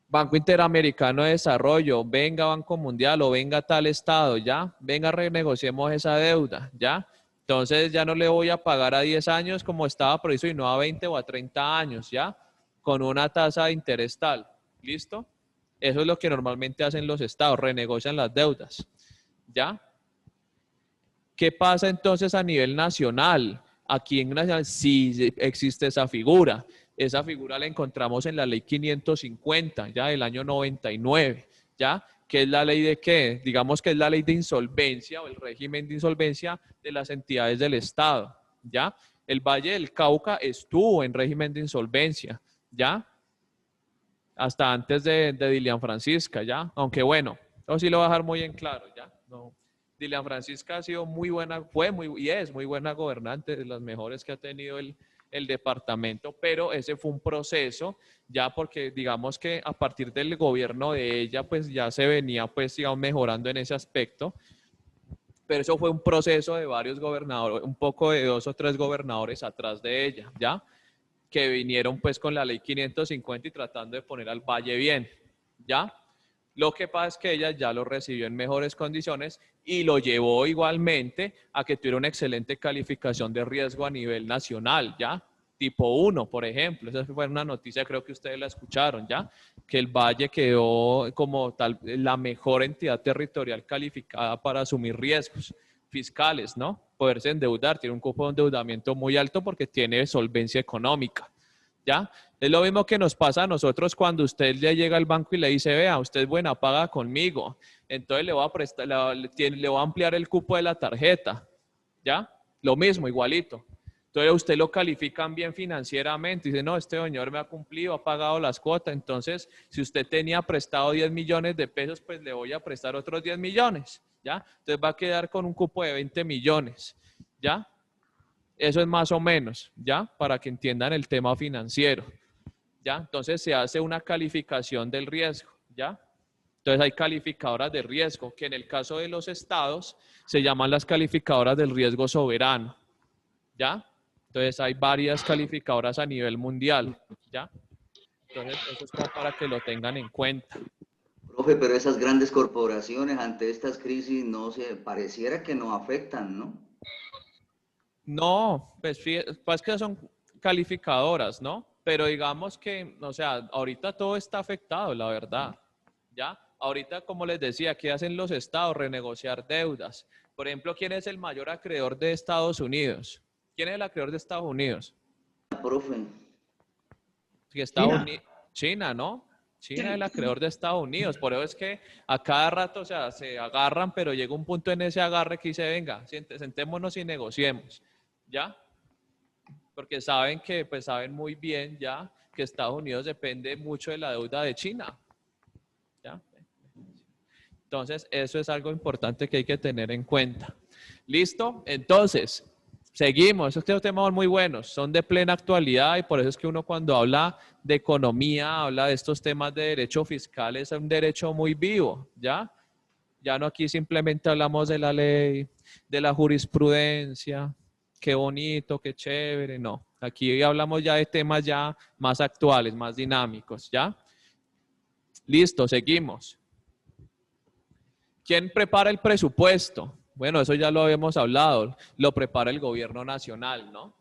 Banco Interamericano de Desarrollo, venga Banco Mundial o venga tal estado, ¿ya? Venga, renegociemos esa deuda, ¿ya? Entonces ya no le voy a pagar a 10 años como estaba previsto, sino a 20 o a 30 años, ¿ya? Con una tasa de interés tal. ¿Listo? Eso es lo que normalmente hacen los estados, renegocian las deudas, ¿ya? ¿Qué pasa entonces a nivel nacional? Aquí en Nacional sí existe esa figura. Esa figura la encontramos en la ley 550, ya del año 99, ¿ya? ¿Qué es la ley de qué? Digamos que es la ley de insolvencia o el régimen de insolvencia de las entidades del Estado, ¿ya? El Valle del Cauca estuvo en régimen de insolvencia, ¿ya? Hasta antes de Dilian Francisca, ¿ya? Aunque bueno, eso sí lo voy a dejar muy en claro, ¿ya? No. Dilian Francisca ha sido muy buena, y es muy buena gobernante, de las mejores que ha tenido el departamento, pero ese fue un proceso, ya porque digamos que a partir del gobierno de ella, pues ya se venía, pues digamos, mejorando en ese aspecto, pero eso fue un proceso de varios gobernadores, un poco de 2 o 3 gobernadores atrás de ella, ¿ya? Que vinieron pues con la ley 550 y tratando de poner al Valle bien, ¿ya? Lo que pasa es que ella ya lo recibió en mejores condiciones y lo llevó igualmente a que tuviera una excelente calificación de riesgo a nivel nacional, ¿ya? Tipo 1, por ejemplo. Esa fue una noticia, creo que ustedes la escucharon, ¿ya? Que el Valle quedó como tal la mejor entidad territorial calificada para asumir riesgos fiscales, ¿no? Poderse endeudar, tiene un cupo de endeudamiento muy alto porque tiene solvencia económica, ¿ya? Es lo mismo que nos pasa a nosotros cuando usted le llega al banco y le dice, vea, usted es buena, paga conmigo, entonces le voy a prestar, le voy a ampliar el cupo de la tarjeta, ¿ya? Lo mismo, igualito. Entonces usted lo califican bien financieramente, dice, no, este señor me ha cumplido, ha pagado las cuotas, entonces si usted tenía prestado 10 millones de pesos, pues le voy a prestar otros 10 millones, ¿ya? Entonces va a quedar con un cupo de 20 millones, ¿ya? Eso es más o menos, ¿ya? Para que entiendan el tema financiero, ¿ya? Entonces se hace una calificación del riesgo, ¿ya? Entonces hay calificadoras de riesgo, que en el caso de los estados se llaman las calificadoras del riesgo soberano, ¿ya? Entonces hay varias calificadoras a nivel mundial, ¿ya? Entonces eso es como para que lo tengan en cuenta. Profe, pero esas grandes corporaciones ante estas crisis pareciera que no afectan, ¿no? No, pues que son calificadoras, ¿no? Pero digamos que, o sea, ahorita todo está afectado, la verdad, ¿ya? Ahorita, como les decía, ¿qué hacen los estados? Renegociar deudas. Por ejemplo, ¿quién es el mayor acreedor de Estados Unidos? ¿Quién es el acreedor de Estados Unidos? Profe. China, ¿no? China es el acreedor de Estados Unidos. Por eso es que a cada rato, o sea, se agarran, pero llega un punto en ese agarre que dice, venga, sentémonos y negociemos, ¿ya? Porque saben que, pues saben muy bien ya que Estados Unidos depende mucho de la deuda de China, ¿ya? Entonces, eso es algo importante que hay que tener en cuenta. ¿Listo? Entonces, Seguimos, estos temas son muy buenos, son de plena actualidad y por eso es que uno cuando habla de economía, habla de estos temas de derecho fiscal, es un derecho muy vivo, ¿ya? Ya no aquí simplemente hablamos de la ley, de la jurisprudencia, qué bonito, qué chévere, no. Aquí hablamos ya de temas ya más actuales, más dinámicos, ¿ya? Listo, seguimos. ¿Quién prepara el presupuesto? Bueno, eso ya lo habíamos hablado, lo prepara el gobierno nacional, ¿no?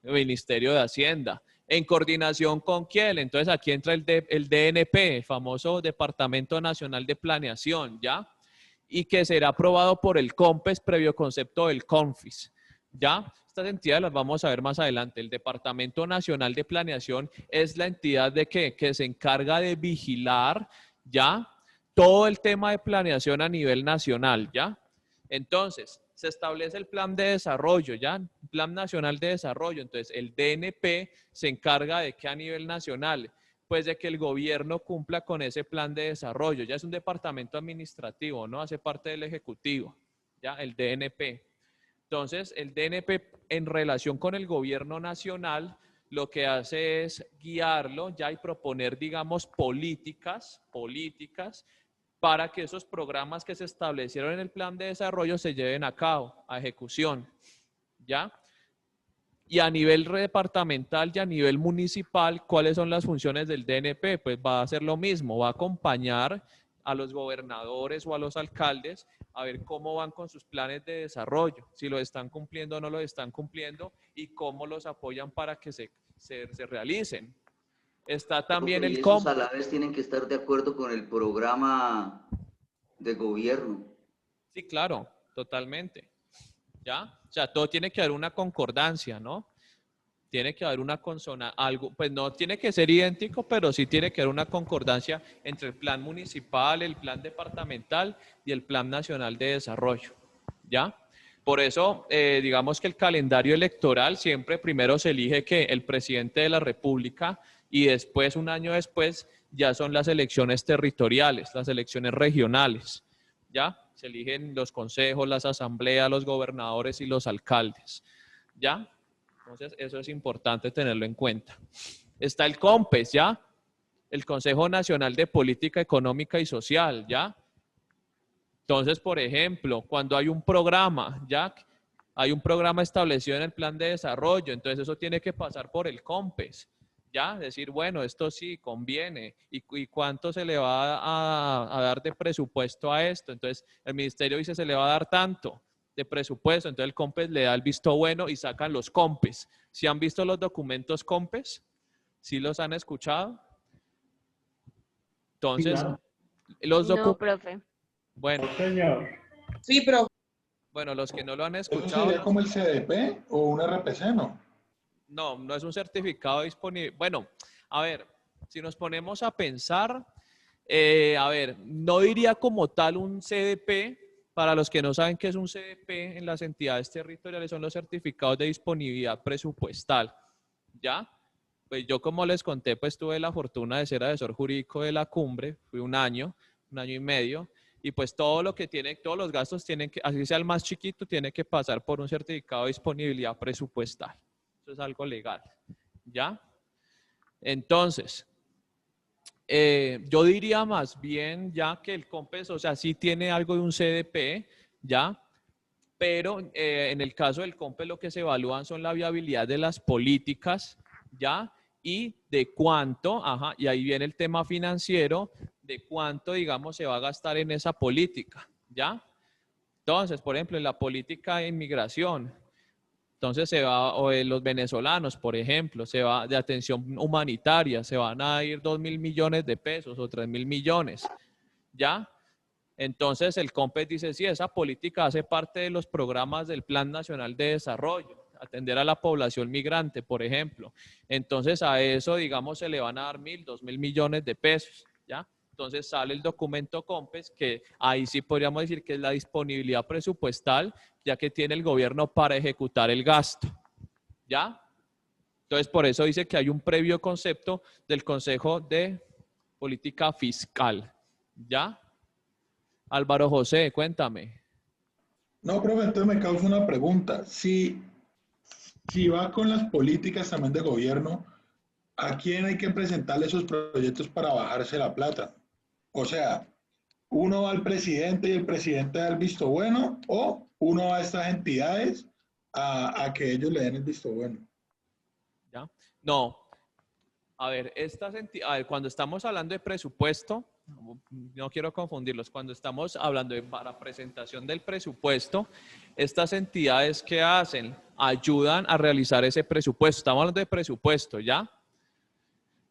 El Ministerio de Hacienda. ¿En coordinación con quién? Entonces aquí entra el DNP, el famoso Departamento Nacional de Planeación, ¿ya? Y que será aprobado por el COMPES previo concepto del CONFIS, ¿ya? Estas entidades las vamos a ver más adelante. El Departamento Nacional de Planeación es la entidad de que se encarga de vigilar, ¿ya? Todo el tema de planeación a nivel nacional, ¿ya? Entonces, se establece el plan de desarrollo, ¿ya? Plan Nacional de Desarrollo. Entonces, el DNP se encarga de que a nivel nacional, pues de que el gobierno cumpla con ese plan de desarrollo. Ya es un departamento administrativo, ¿no? Hace parte del Ejecutivo, ¿ya? El DNP. Entonces, el DNP en relación con el gobierno nacional, lo que hace es guiarlo, ¿ya? Y proponer, digamos, políticas para que esos programas que se establecieron en el plan de desarrollo se lleven a cabo, a ejecución, ¿ya? Y a nivel departamental y a nivel municipal, ¿cuáles son las funciones del DNP? Pues va a hacer lo mismo, va a acompañar a los gobernadores o a los alcaldes a ver cómo van con sus planes de desarrollo, si lo están cumpliendo o no lo están cumpliendo y cómo los apoyan para que se realicen. Está también el COMPES. A la vez tienen que estar de acuerdo con el programa de gobierno. Sí, claro, totalmente. ¿Ya? O sea, todo tiene que haber una concordancia, ¿no? Tiene que haber una consonancia, algo, pues no tiene que ser idéntico, pero sí tiene que haber una concordancia entre el plan municipal, el plan departamental y el plan nacional de desarrollo, ¿ya? Por eso, digamos que el calendario electoral siempre primero se elige que el presidente de la República y después, un año después, ya son las elecciones territoriales, las elecciones regionales, ¿ya? Se eligen los consejos, las asambleas, los gobernadores y los alcaldes, ¿ya? Entonces, eso es importante tenerlo en cuenta. Está el COMPES, ¿ya? El Consejo Nacional de Política Económica y Social, ¿ya? Entonces, por ejemplo, cuando hay un programa, ¿ya? Hay un programa establecido en el plan de desarrollo, entonces eso tiene que pasar por el COMPES, ¿ya? Decir, bueno, esto sí conviene, y cuánto se le va a dar de presupuesto a esto. Entonces, el ministerio dice, se le va a dar tanto de presupuesto, entonces el COMPES le da el visto bueno y sacan los COMPES. ¿Sí han visto los documentos COMPES? ¿Sí los han escuchado? Entonces, Sí, claro. los documentos... No, profe. Bueno, Señor. Sí, profe. bueno, los que no lo han ¿Eso escuchado... sería como el CDP o un RPC, no? No, no es un certificado disponible. Bueno, a ver, si nos ponemos a pensar, a ver, no diría como tal un CDP. Para los que no saben qué es un CDP, en las entidades territoriales son los certificados de disponibilidad presupuestal, ¿ya? Pues yo, como les conté, pues tuve la fortuna de ser asesor jurídico de la Cumbre, fui un año y medio, y pues todo lo que tiene, todos los gastos tienen que, así sea el más chiquito, tiene que pasar por un certificado de disponibilidad presupuestal. Eso es algo legal, ¿ya? Entonces, yo diría más bien ya que el COMPES, o sea, sí tiene algo de un CDP, ¿ya? Pero en el caso del COMPES lo que se evalúan son la viabilidad de las políticas, ¿ya? Y de cuánto, ajá, y ahí viene el tema financiero, de cuánto, digamos, se va a gastar en esa política, ¿ya? Entonces, por ejemplo, en la política de inmigración, entonces se va, o los venezolanos, por ejemplo, se va de atención humanitaria, se van a ir 2.000 millones de pesos o 3.000 millones, ¿ya? Entonces el COMPES dice, sí, esa política hace parte de los programas del Plan Nacional de Desarrollo, atender a la población migrante, por ejemplo. Entonces a eso, digamos, se le van a dar 1.000, 2.000 millones de pesos, ¿ya? Entonces sale el documento COMPES, que ahí sí podríamos decir que es la disponibilidad presupuestal, ya que tiene el gobierno para ejecutar el gasto, ¿ya? Entonces por eso dice que hay un previo concepto del Consejo de Política Fiscal, ¿ya? Álvaro José, cuéntame. No, profe, entonces me causa una pregunta. Si si va con las políticas también de gobierno, ¿a quién hay que presentarle esos proyectos para bajarse la plata? O sea, ¿uno va al presidente y el presidente da el visto bueno o uno va a estas entidades a que ellos le den el visto bueno? ¿Ya? No. A ver, cuando estamos hablando de presupuesto, no quiero confundirlos, cuando estamos hablando para presentación del presupuesto, estas entidades ¿qué hacen? Ayudan a realizar ese presupuesto. Estamos hablando de presupuesto, ¿ya?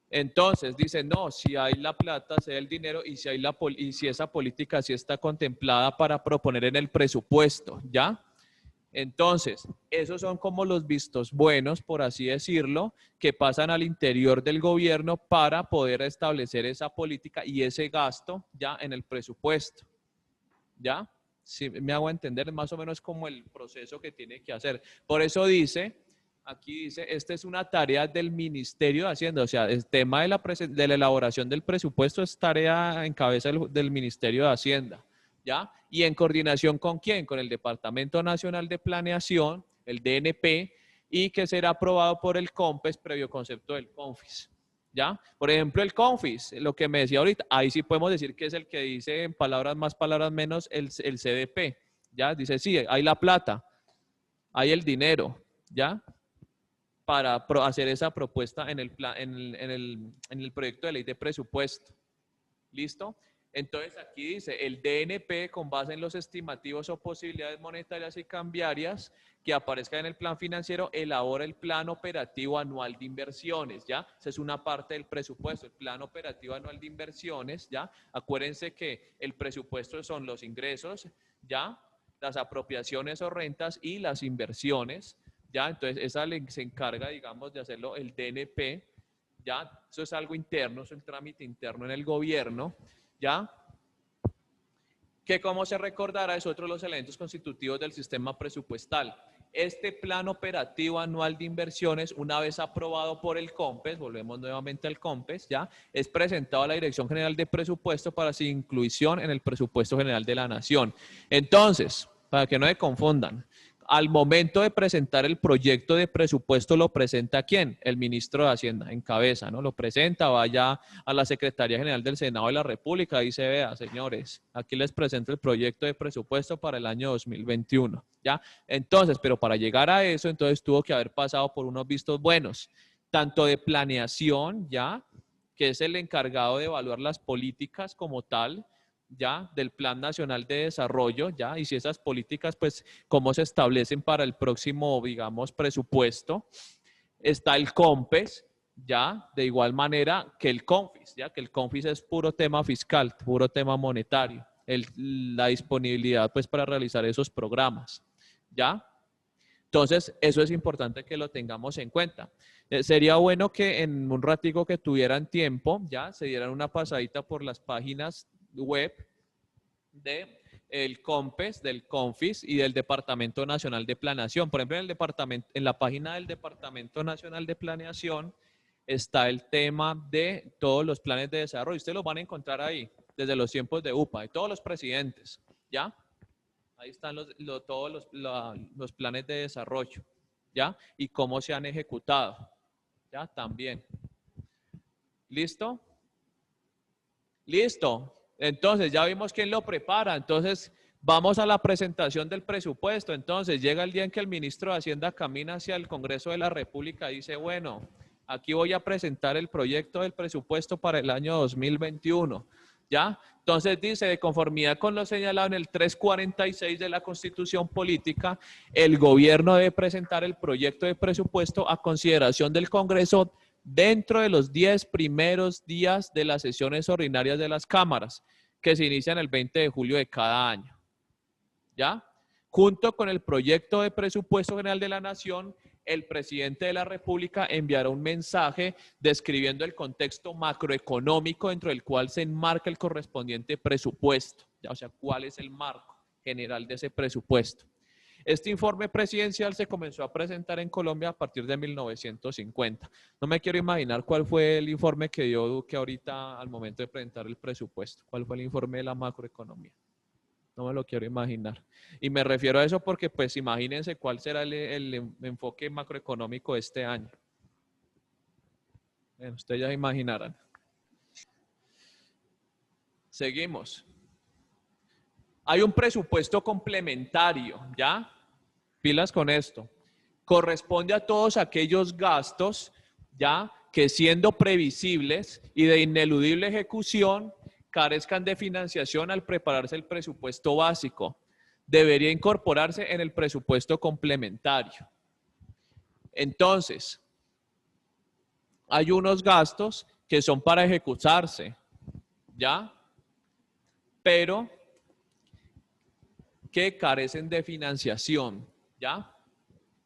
Entonces dicen, no, si hay la plata, si hay el dinero y si esa política sí está contemplada para proponer en el presupuesto, ¿ya? Entonces, esos son como los vistos buenos, por así decirlo, que pasan al interior del gobierno para poder establecer esa política y ese gasto ya en el presupuesto. ¿Ya? Si me hago entender, más o menos como el proceso que tiene que hacer. Por eso dice, aquí dice, esta es una tarea del Ministerio de Hacienda, o sea, el tema de la elaboración del presupuesto es tarea en cabeza del Ministerio de Hacienda. ¿Ya? Y en coordinación ¿con quién? Con el Departamento Nacional de Planeación, el DNP, y que será aprobado por el COMPES previo concepto del CONFIS. ¿Ya? Por ejemplo, el CONFIS, lo que me decía ahorita, ahí sí podemos decir que es el que dice en palabras más, palabras menos, el CDP. ¿Ya? Dice, sí, hay la plata, hay el dinero, ¿ya? Para hacer esa propuesta en el proyecto de ley de presupuesto. ¿Listo? Entonces aquí dice, el DNP con base en los estimativos o posibilidades monetarias y cambiarias que aparezcan en el plan financiero, elabora el plan operativo anual de inversiones, ¿ya? Esa es una parte del presupuesto, el plan operativo anual de inversiones, ¿ya? Acuérdense que el presupuesto son los ingresos, ¿ya? Las apropiaciones o rentas y las inversiones, ¿ya? Entonces esa se encarga, digamos, de hacerlo el DNP, ¿ya? Eso es algo interno, es un trámite interno en el gobierno, ¿ya? Que como se recordará es otro de los elementos constitutivos del sistema presupuestal. Este plan operativo anual de inversiones, una vez aprobado por el COMPES, volvemos nuevamente al COMPES, ¿ya? Es presentado a la Dirección General de Presupuesto para su inclusión en el Presupuesto General de la Nación. Entonces, para que no se confundan, al momento de presentar el proyecto de presupuesto, ¿lo presenta quién? El ministro de Hacienda, en cabeza, ¿no? Lo presenta, vaya a la Secretaría General del Senado de la República y se vea, señores, aquí les presento el proyecto de presupuesto para el año 2021, ¿ya? Entonces, pero para llegar a eso, entonces tuvo que haber pasado por unos vistos buenos, tanto de planeación, ¿ya? Que es el encargado de evaluar las políticas como tal, ya, del Plan Nacional de Desarrollo, ya, y si esas políticas, pues, cómo se establecen para el próximo, digamos, presupuesto. Está el COMPES, ya, de igual manera que el CONFIS, ya, que el CONFIS es puro tema fiscal, puro tema monetario, la disponibilidad, pues, para realizar esos programas, ya. Entonces, eso es importante que lo tengamos en cuenta. Sería bueno que en un ratico que tuvieran tiempo, ya, se dieran una pasadita por las páginas web del COMPES, del CONFIS y del Departamento Nacional de Planeación. Por ejemplo, en la página del Departamento Nacional de Planeación está el tema de todos los planes de desarrollo. Ustedes los van a encontrar ahí, desde los tiempos de UPA, de todos los presidentes, ¿ya? Ahí están todos los planes de desarrollo, ¿ya? Y cómo se han ejecutado, ¿ya? También. ¿Listo? ¿Listo? Entonces, ya vimos quién lo prepara. Entonces, vamos a la presentación del presupuesto. Entonces, llega el día en que el ministro de Hacienda camina hacia el Congreso de la República y dice, bueno, aquí voy a presentar el proyecto del presupuesto para el año 2021. ¿Ya? Entonces dice, de conformidad con lo señalado en el 346 de la Constitución Política, el gobierno debe presentar el proyecto de presupuesto a consideración del Congreso dentro de los 10 primeros días de las sesiones ordinarias de las cámaras, que se inician el 20 de julio de cada año. ¿Ya? Junto con el proyecto de presupuesto general de la Nación, el presidente de la República enviará un mensaje describiendo el contexto macroeconómico dentro del cual se enmarca el correspondiente presupuesto. ¿Ya? O sea, cuál es el marco general de ese presupuesto. Este informe presidencial se comenzó a presentar en Colombia a partir de 1950. No me quiero imaginar cuál fue el informe que dio Duque ahorita al momento de presentar el presupuesto. ¿Cuál fue el informe de la macroeconomía? No me lo quiero imaginar. Y me refiero a eso porque, pues, imagínense cuál será el enfoque macroeconómico de este año. Bueno, ustedes ya se imaginarán. Seguimos. Hay un presupuesto complementario, ¿ya? Pilas con esto. Corresponde a todos aquellos gastos, ¿ya? Que siendo previsibles y de ineludible ejecución, carezcan de financiación al prepararse el presupuesto básico. Debería incorporarse en el presupuesto complementario. Entonces, hay unos gastos que son para ejecutarse, ¿ya? Pero que carecen de financiación, ¿ya?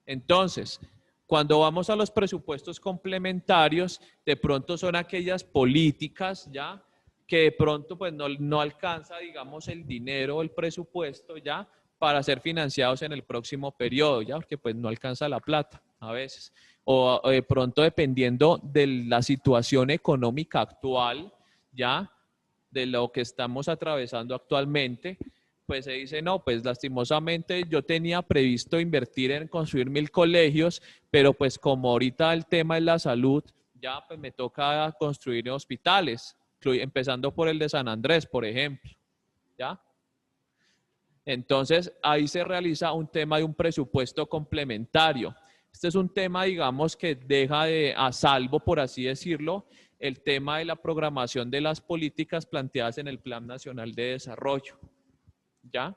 Entonces, cuando vamos a los presupuestos complementarios, de pronto son aquellas políticas, ¿ya? Que de pronto pues no alcanza, digamos, el dinero o el presupuesto, ¿ya? Para ser financiados en el próximo periodo, ¿ya? Porque pues no alcanza la plata a veces. O de pronto dependiendo de la situación económica actual, ¿ya? De lo que estamos atravesando actualmente, pues se dice, no, pues lastimosamente yo tenía previsto invertir en construir 1000 colegios, pero pues como ahorita el tema es la salud, ya pues me toca construir hospitales, empezando por el de San Andrés, por ejemplo, ¿ya? Entonces, ahí se realiza un tema de un presupuesto complementario. Este es un tema, digamos, que deja a salvo, por así decirlo, el tema de la programación de las políticas planteadas en el Plan Nacional de Desarrollo. ¿Ya?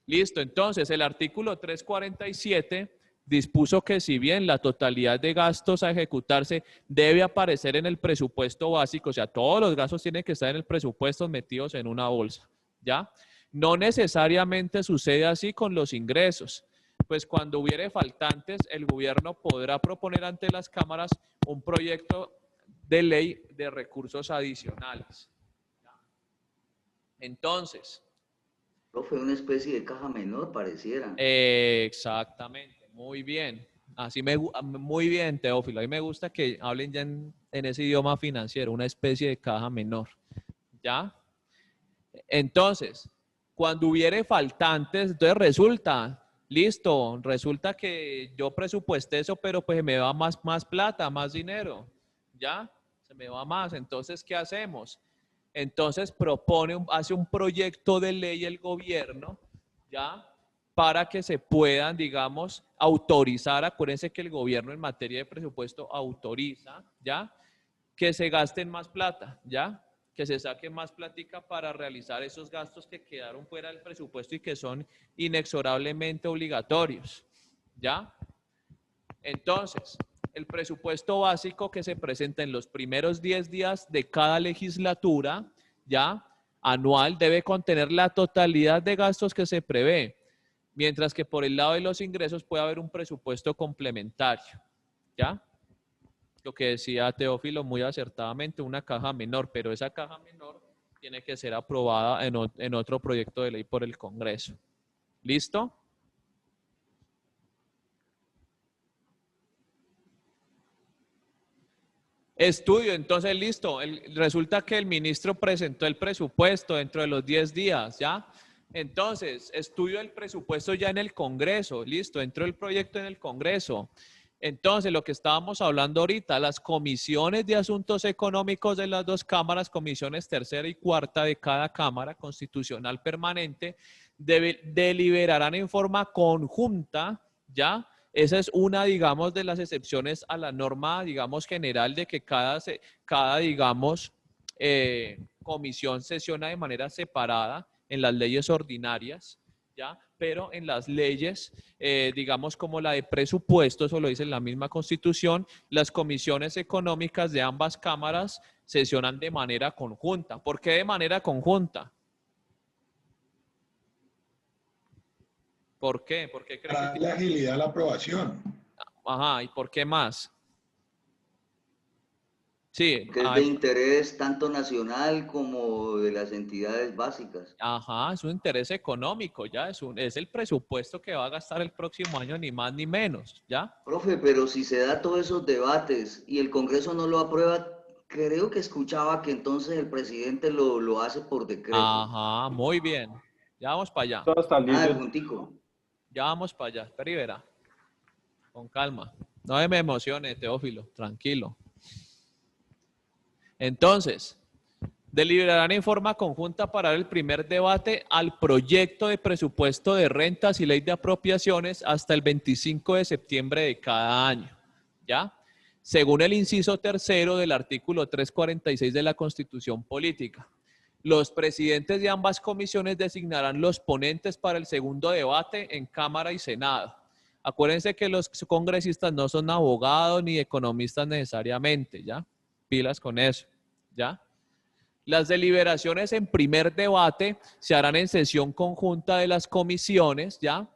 Listo, entonces el artículo 347 dispuso que si bien la totalidad de gastos a ejecutarse debe aparecer en el presupuesto básico, o sea, todos los gastos tienen que estar en el presupuesto metidos en una bolsa, ¿ya? No necesariamente sucede así con los ingresos, pues cuando hubiere faltantes, el gobierno podrá proponer ante las cámaras un proyecto de ley de recursos adicionales. ¿Ya? Entonces, Fue una especie de caja menor, pareciera. Exactamente, muy bien. Así muy bien, Teófilo. A mí me gusta que hablen ya en ese idioma financiero, una especie de caja menor. ¿Ya? Entonces, cuando hubiere faltantes, entonces resulta que yo presupuesté eso, pero pues me va más plata, más dinero. ¿Ya? Se me va más. Entonces, ¿qué hacemos? Entonces hace un proyecto de ley el gobierno, ¿ya? Para que se puedan, digamos, autorizar. Acuérdense que el gobierno en materia de presupuesto autoriza, ¿ya? Que se gasten más plata, ¿ya? Que se saque más plática para realizar esos gastos que quedaron fuera del presupuesto y que son inexorablemente obligatorios, ¿ya? Entonces, el presupuesto básico que se presenta en los primeros 10 días de cada legislatura, ya, anual, debe contener la totalidad de gastos que se prevé, mientras que por el lado de los ingresos puede haber un presupuesto complementario, ¿ya? Lo que decía Teófilo muy acertadamente, una caja menor, pero esa caja menor tiene que ser aprobada en otro proyecto de ley por el Congreso. ¿Listo? Estudio, entonces listo. Resulta que el ministro presentó el presupuesto dentro de los 10 días, ¿ya? Entonces, estudio el presupuesto ya en el Congreso, listo, entró el proyecto en el Congreso. Entonces, lo que estábamos hablando ahorita, las comisiones de asuntos económicos de las dos cámaras, comisiones tercera y cuarta de cada cámara constitucional permanente, deliberarán en forma conjunta, ¿ya? Esa es una, digamos, de las excepciones a la norma, digamos, general de que cada digamos, comisión sesiona de manera separada en las leyes ordinarias, ¿ya? Pero en las leyes, digamos, como la de presupuestos, eso lo dice la misma Constitución, las comisiones económicas de ambas cámaras sesionan de manera conjunta. ¿Por qué de manera conjunta? ¿Por qué? ¿Por qué creen Para darle agilidad a la aprobación. Ajá, ¿y por qué más? Sí. Que es de interés tanto nacional como de las entidades básicas. Ajá, es un interés económico, ya, es el presupuesto que va a gastar el próximo año, ni más ni menos, ¿ya? Profe, pero si se da todos esos debates y el Congreso no lo aprueba, creo que escuchaba que entonces el presidente lo hace por decreto. Ajá, muy bien. Ya vamos para allá. Todo está Ah, el listo. puntico. Ya vamos para allá. Espera y verá. Con calma. No me emocione, Teófilo. Tranquilo. Entonces, deliberarán en forma conjunta para el primer debate al proyecto de presupuesto de rentas y ley de apropiaciones hasta el 25 de septiembre de cada año. ¿Ya? Según el inciso tercero del artículo 346 de la Constitución Política. Los presidentes de ambas comisiones designarán los ponentes para el segundo debate en Cámara y Senado. Acuérdense que los congresistas no son abogados ni economistas necesariamente, ¿ya? Pilas con eso, ¿ya? Las deliberaciones en primer debate se harán en sesión conjunta de las comisiones, ¿ya?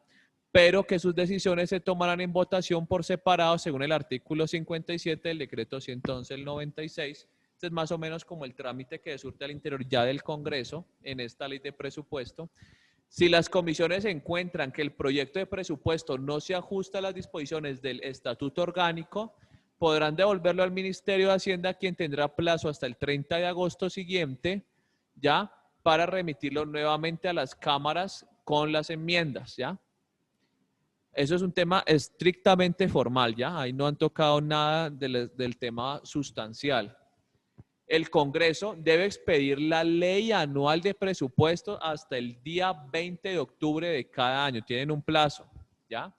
Pero que sus decisiones se tomarán en votación por separado según el artículo 57 del decreto 111 del 96. Este es más o menos como el trámite que surte al interior ya del Congreso en esta ley de presupuesto. Si las comisiones encuentran que el proyecto de presupuesto no se ajusta a las disposiciones del estatuto orgánico, podrán devolverlo al Ministerio de Hacienda, quien tendrá plazo hasta el 30 de agosto siguiente, ¿ya? Para remitirlo nuevamente a las cámaras con las enmiendas, ¿ya? Eso es un tema estrictamente formal, ¿ya? Ahí no han tocado nada del tema sustancial. El Congreso debe expedir la ley anual de presupuesto hasta el día 20 de octubre de cada año. Tienen un plazo, ¿ya?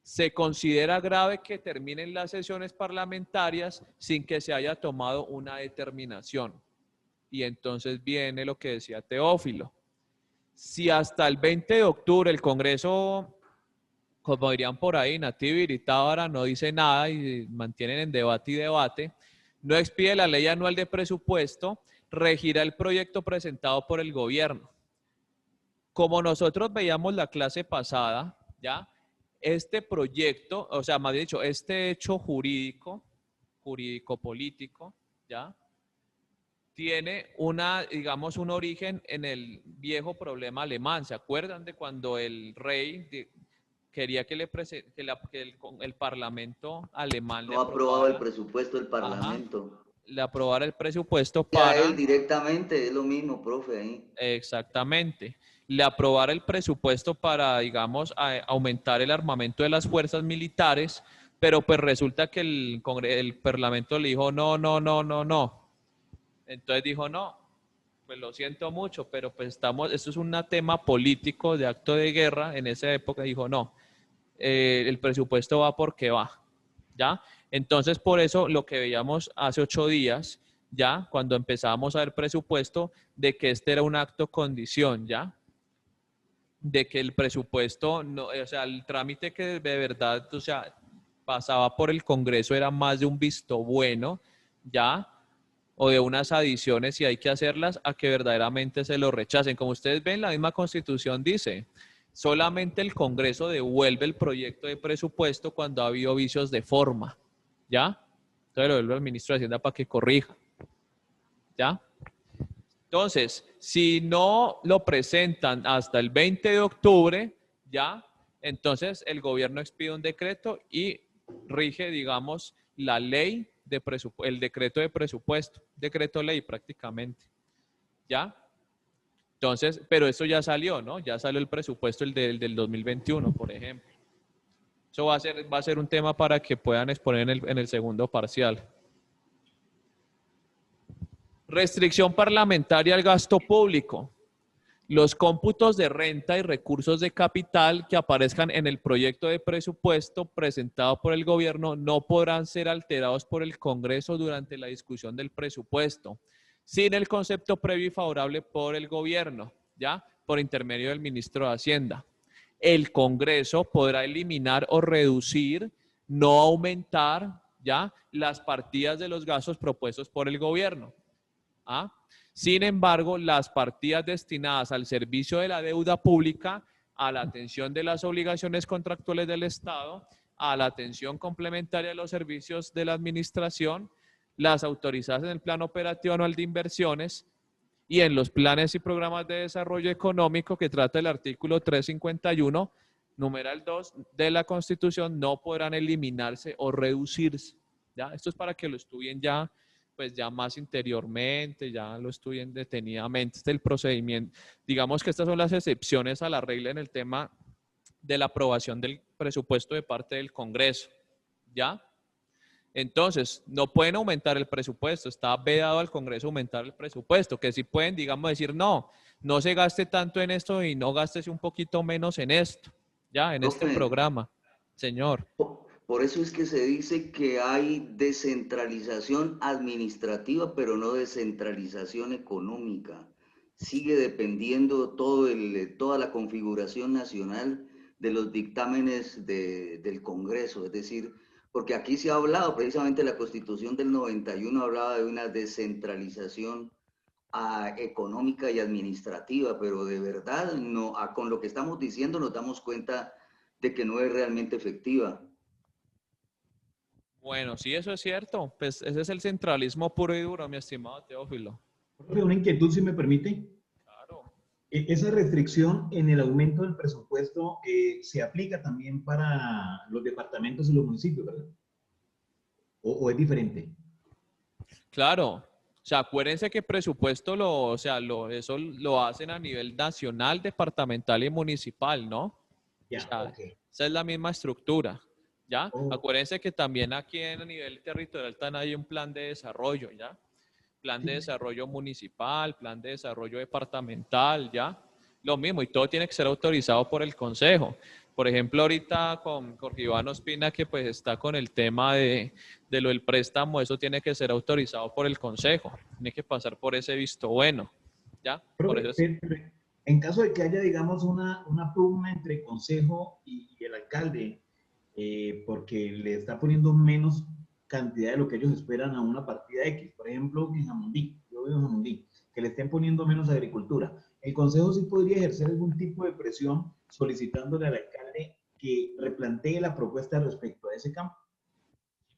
Se considera grave que terminen las sesiones parlamentarias sin que se haya tomado una determinación. Y entonces viene lo que decía Teófilo. Si hasta el 20 de octubre el Congreso, como dirían por ahí, Natividad y Tábara, no dice nada y mantienen en debate y debate, no expide la ley anual de presupuesto, regirá el proyecto presentado por el gobierno. Como nosotros veíamos la clase pasada, ¿ya? Este proyecto, o sea, más dicho, este hecho jurídico-político, ¿ya? Tiene digamos, un origen en el viejo problema alemán. ¿Se acuerdan de cuando el rey quería que el Parlamento alemán No ha aprobado el presupuesto del Parlamento. Le aprobara el presupuesto Para para... él directamente, es lo mismo, profe, ahí. Exactamente. Le aprobara el presupuesto para, digamos, aumentar el armamento de las fuerzas militares, pero pues resulta que el Parlamento le dijo no. Entonces dijo no, pues lo siento mucho, pero pues esto es un tema político de acto de guerra. En esa época dijo no, el presupuesto va porque va, ¿ya? Entonces por eso lo que veíamos hace 8 días, ¿ya? Cuando empezábamos a ver presupuesto, de que este era un acto condición, ¿ya? De que el presupuesto, no, o sea, el trámite que de verdad, o sea, pasaba por el Congreso era más de un visto bueno, ¿ya? O de unas adiciones si hay que hacerlas, a que verdaderamente se lo rechacen. Como ustedes ven, la misma Constitución dice, solamente el Congreso devuelve el proyecto de presupuesto cuando ha habido vicios de forma, ¿ya? Entonces lo devuelve al ministro de Hacienda para que corrija, ¿ya? Entonces, si no lo presentan hasta el 20 de octubre, ¿ya? Entonces el gobierno expide un decreto y rige, digamos, la ley de el decreto de presupuesto, decreto ley prácticamente, ¿ya? Entonces, pero eso ya salió, ¿no? Ya salió el presupuesto, el del 2021, por ejemplo. Eso va a ser un tema para que puedan exponer en el segundo parcial. Restricción parlamentaria al gasto público. Los cómputos de renta y recursos de capital que aparezcan en el proyecto de presupuesto presentado por el gobierno no podrán ser alterados por el Congreso durante la discusión del presupuesto, sin el concepto previo y favorable por el gobierno, ¿ya? Por intermedio del ministro de Hacienda. El Congreso podrá eliminar o reducir, no aumentar, ¿ya? Las partidas de los gastos propuestos por el gobierno. ¿Ah? Sin embargo, las partidas destinadas al servicio de la deuda pública, a la atención de las obligaciones contractuales del Estado, a la atención complementaria de los servicios de la administración, las autorizadas en el Plan Operativo Anual de Inversiones y en los planes y programas de desarrollo económico que trata el artículo 351, numeral 2 de la Constitución, no podrán eliminarse o reducirse, ¿ya? Esto es para que lo estudien ya pues ya más interiormente, ya lo estudien detenidamente. Este es el procedimiento. Digamos que estas son las excepciones a la regla en el tema de la aprobación del presupuesto de parte del Congreso, ¿ya? Entonces, no pueden aumentar el presupuesto, está vedado al Congreso aumentar el presupuesto, que sí pueden, digamos, decir, no, no se gaste tanto en esto y no gástese un poquito menos en esto, ¿ya? En este Profe, programa, señor. por eso es que se dice que hay descentralización administrativa, pero no descentralización económica. Sigue dependiendo toda la configuración nacional de los dictámenes del Congreso, es decir, porque aquí se ha hablado, precisamente la Constitución del 91 hablaba de una descentralización económica y administrativa, pero de verdad, no, con lo que estamos diciendo nos damos cuenta de que no es realmente efectiva. Bueno, sí, eso es cierto. Pues ese es el centralismo puro y duro, mi estimado Teófilo. Profe, una inquietud, si me permite. Claro. Esa restricción en el aumento del presupuesto se aplica también para los departamentos y los municipios, ¿verdad? ¿O es diferente? Claro. O sea, acuérdense que presupuesto eso lo hacen a nivel nacional, departamental y municipal, ¿no? Ya, o sea, okay. Esa es la misma estructura, ¿ya? Acuérdense que también aquí a nivel territorial hay un plan de desarrollo, ¿ya? Plan de desarrollo municipal, plan de desarrollo departamental, ¿ya? Lo mismo, y todo tiene que ser autorizado por el Consejo. Por ejemplo, ahorita con Jorge Iván Ospina, que pues está con el tema de lo del préstamo, eso tiene que ser autorizado por el Consejo. Tiene que pasar por ese visto bueno, ¿ya? Por eso es... En caso de que haya, digamos, una pugna entre consejo y el alcalde, porque le está poniendo menos cantidad de lo que ellos esperan a una partida X, por ejemplo, en Jamundí, yo vivo en Jamundí, que le estén poniendo menos agricultura, el consejo sí podría ejercer algún tipo de presión solicitándole al alcalde que replantee la propuesta respecto a ese campo.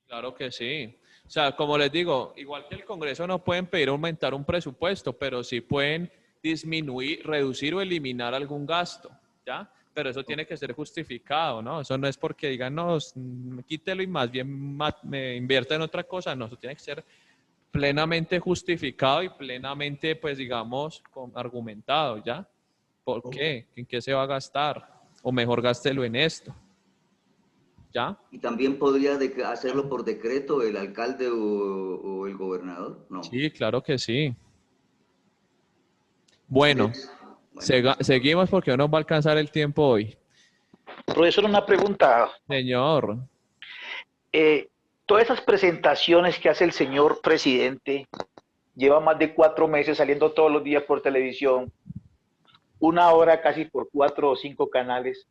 Claro que sí. O sea, como les digo, igual que el Congreso no pueden pedir aumentar un presupuesto, pero sí pueden disminuir, reducir o eliminar algún gasto, ¿ya? Pero eso tiene que ser justificado, ¿no? Eso no es porque digan, no, quítelo y más bien me invierta en otra cosa. No, eso tiene que ser plenamente justificado y plenamente, pues, digamos, argumentado, ¿ya? ¿Por qué? ¿En qué se va a gastar? O mejor gástelo en esto, ¿ya? Y también podría hacerlo por decreto el alcalde o el gobernador, ¿no? Sí, claro que sí. Bueno, seguimos porque no nos va a alcanzar el tiempo hoy. Profesor, una pregunta. Señor. Todas esas presentaciones que hace el señor presidente, lleva más de 4 meses saliendo todos los días por televisión, 1 hora casi por 4 o 5 canales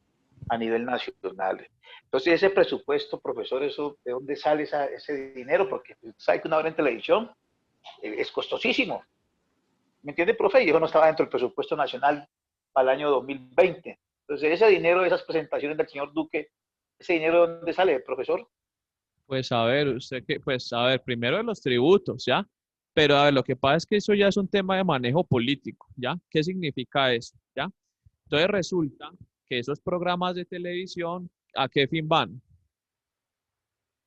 a nivel nacional. Entonces, ese presupuesto, profesor, ¿de dónde sale ese dinero? Porque usted sabe que 1 hora en televisión es costosísimo. ¿Me entiende, profe? Y eso no estaba dentro del presupuesto nacional para el año 2020. Entonces, ese dinero de esas presentaciones del señor Duque, ¿ese dinero de dónde sale, profesor? Pues a ver, primero de los tributos, ¿ya? Pero a ver, lo que pasa es que eso ya es un tema de manejo político, ¿ya? ¿Qué significa eso? ¿Ya? Entonces resulta que esos programas de televisión, ¿a qué fin van?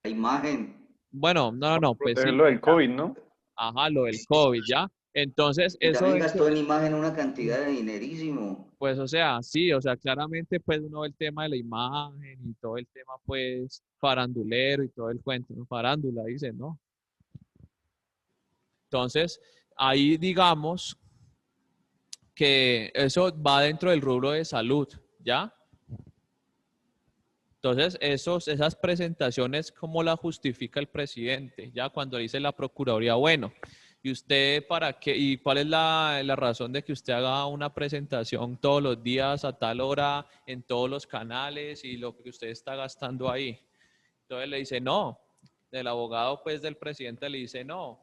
La imagen. Bueno, no, pues sí. Lo del COVID, ¿no? Ajá, lo del COVID, ¿ya? Entonces, y eso... también gastó en imagen una cantidad de dinerísimo. Pues, o sea, sí, o sea, claramente, pues, uno ve el tema de la imagen y todo el tema, pues, farandulero y todo el cuento, ¿no? Farándula, dicen, ¿no? Entonces, ahí digamos que eso va dentro del rubro de salud, ¿ya? Entonces, esas presentaciones, ¿cómo las justifica el presidente? Ya cuando dice la Procuraduría, bueno, ¿y usted para qué? ¿Y cuál es la razón de que usted haga una presentación todos los días a tal hora en todos los canales y lo que usted está gastando ahí? Entonces le dice, no. El abogado, pues, del presidente le dice, no.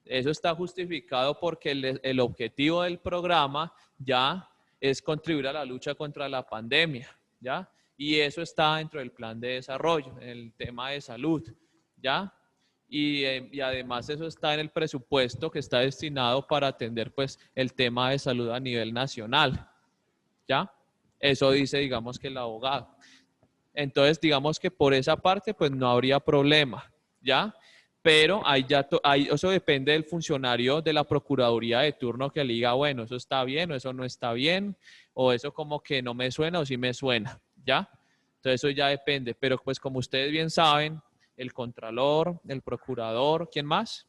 Eso está justificado porque el objetivo del programa ya es contribuir a la lucha contra la pandemia, ¿ya? Y eso está dentro del plan de desarrollo, en el tema de salud, ¿ya? Y además eso está en el presupuesto que está destinado para atender, pues, el tema de salud a nivel nacional, ¿ya? Eso dice, digamos, que el abogado. Entonces, digamos que por esa parte, pues, no habría problema, ¿ya? Pero ahí ya eso depende del funcionario de la Procuraduría de turno que le diga, bueno, eso está bien o eso no está bien, o eso como que no me suena o sí me suena, ¿ya? Entonces eso ya depende, pero pues como ustedes bien saben, el contralor, el procurador, ¿quién más?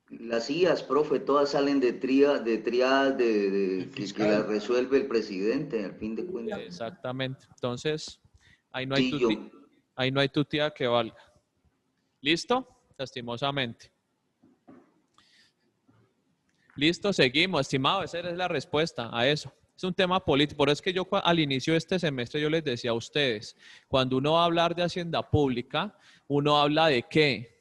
Las IAS, profe, todas salen de triadas que las resuelve el presidente, al fin de cuentas. Exactamente. Entonces, ahí no hay tutía que valga. ¿Listo? Lastimosamente. Listo, seguimos. Estimado, esa es la respuesta a eso. Es un tema político. Por eso es que yo al inicio de este semestre yo les decía a ustedes, cuando uno va a hablar de hacienda pública, uno habla de qué.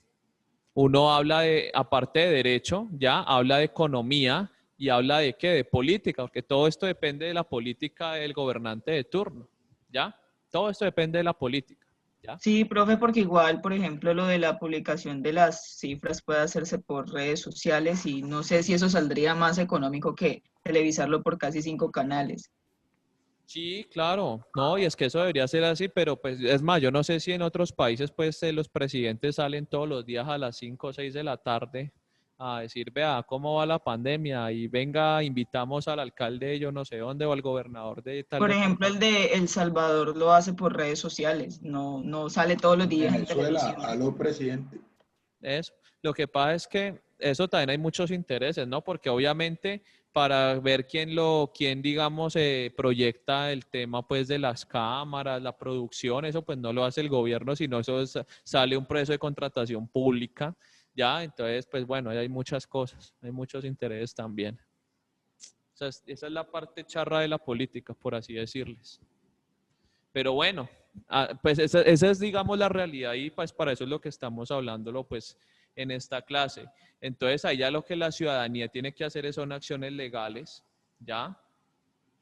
Uno habla de, aparte de derecho, ya habla de economía y habla de qué, de política, porque todo esto depende de la política del gobernante de turno, ¿ya? Todo esto depende de la política, ¿ya? Sí, profe, porque igual, por ejemplo, lo de la publicación de las cifras puede hacerse por redes sociales y no sé si eso saldría más económico que televisarlo por casi 5 canales. Sí, claro, no, y es que eso debería ser así, pero pues es más, yo no sé si en otros países pues los presidentes salen todos los días a las 5 o 6 de la tarde a decir, vea, ¿cómo va la pandemia? Y venga, invitamos al alcalde de yo no sé dónde o al gobernador de tal. Por ejemplo, el de El Salvador lo hace por redes sociales, no sale todos los días en Venezuela, televisión. aló, presidente. Eso. Lo que pasa es que eso también hay muchos intereses, ¿no? Porque obviamente para ver quién digamos, proyecta el tema pues de las cámaras, la producción, eso pues no lo hace el gobierno, sino eso sale un proceso de contratación pública, ¿ya? Entonces, pues bueno, ahí hay muchas cosas, hay muchos intereses también. O sea, esa es la parte charra de la política, por así decirles. Pero bueno, pues esa es, digamos, la realidad y pues para eso es lo que estamos hablándolo, pues, en esta clase. Entonces, ahí ya lo que la ciudadanía tiene que hacer son acciones legales, ¿ya?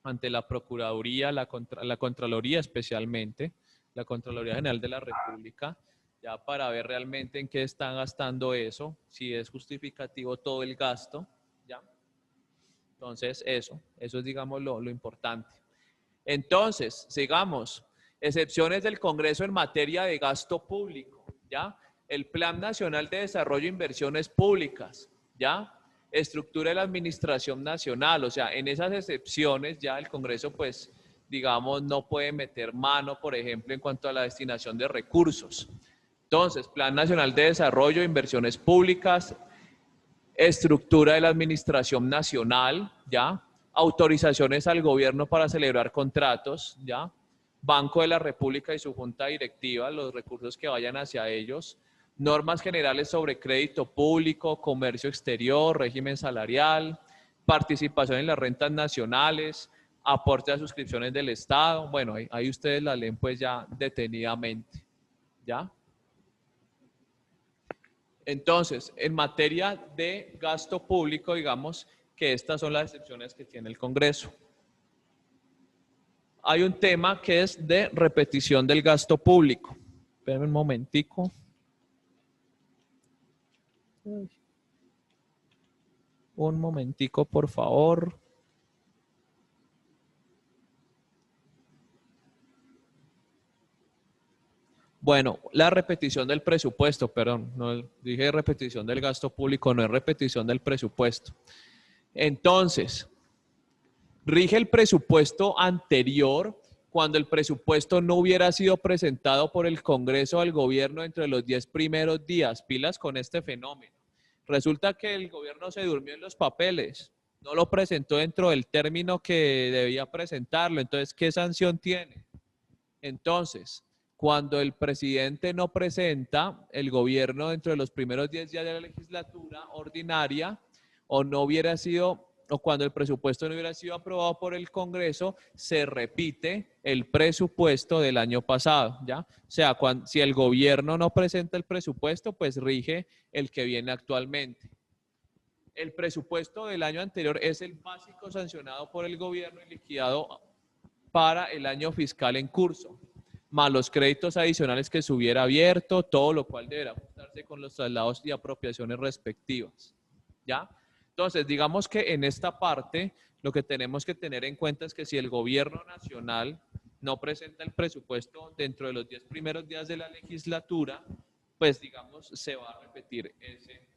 Ante la Procuraduría, la Contraloría especialmente, la Contraloría General de la República, ya para ver realmente en qué están gastando eso, si es justificativo todo el gasto, ¿ya? Entonces, eso es, digamos, lo importante. Entonces, sigamos. Excepciones del Congreso en materia de gasto público, ¿ya? El Plan Nacional de Desarrollo e Inversiones Públicas, ¿ya? Estructura de la Administración Nacional, o sea, en esas excepciones ya el Congreso, pues, digamos, no puede meter mano, por ejemplo, en cuanto a la destinación de recursos. Entonces, Plan Nacional de Desarrollo e Inversiones Públicas, estructura de la Administración Nacional, ¿ya? Autorizaciones al gobierno para celebrar contratos, ¿ya? Banco de la República y su junta directiva, los recursos que vayan hacia ellos, normas generales sobre crédito público, comercio exterior, régimen salarial, participación en las rentas nacionales, aporte a suscripciones del Estado. Bueno, ahí ustedes la leen pues ya detenidamente, ¿ya? Entonces, en materia de gasto público, digamos que estas son las excepciones que tiene el Congreso. Hay un tema que es de repetición del gasto público. Espérenme un momentico. Un momentico, por favor. Bueno, la repetición del presupuesto, perdón, no dije repetición del gasto público, no es repetición del presupuesto. Entonces, rige el presupuesto anterior cuando el presupuesto no hubiera sido presentado por el Congreso al gobierno entre los 10 primeros días. Pilas con este fenómeno. Resulta que el gobierno se durmió en los papeles, no lo presentó dentro del término que debía presentarlo. Entonces, ¿qué sanción tiene? Entonces, cuando el presidente no presenta el gobierno dentro de los primeros 10 días de la legislatura ordinaria o no hubiera sido, o cuando el presupuesto no hubiera sido aprobado por el Congreso, se repite el presupuesto del año pasado, ¿ya? O sea, si el gobierno no presenta el presupuesto, pues rige el que viene actualmente. El presupuesto del año anterior es el básico sancionado por el gobierno y liquidado para el año fiscal en curso, más los créditos adicionales que se hubiera abierto, todo lo cual deberá ajustarse con los traslados y apropiaciones respectivas, ¿ya? Entonces, digamos que en esta parte lo que tenemos que tener en cuenta es que si el gobierno nacional no presenta el presupuesto dentro de los 10 primeros días de la legislatura, pues digamos, se va a repetir ese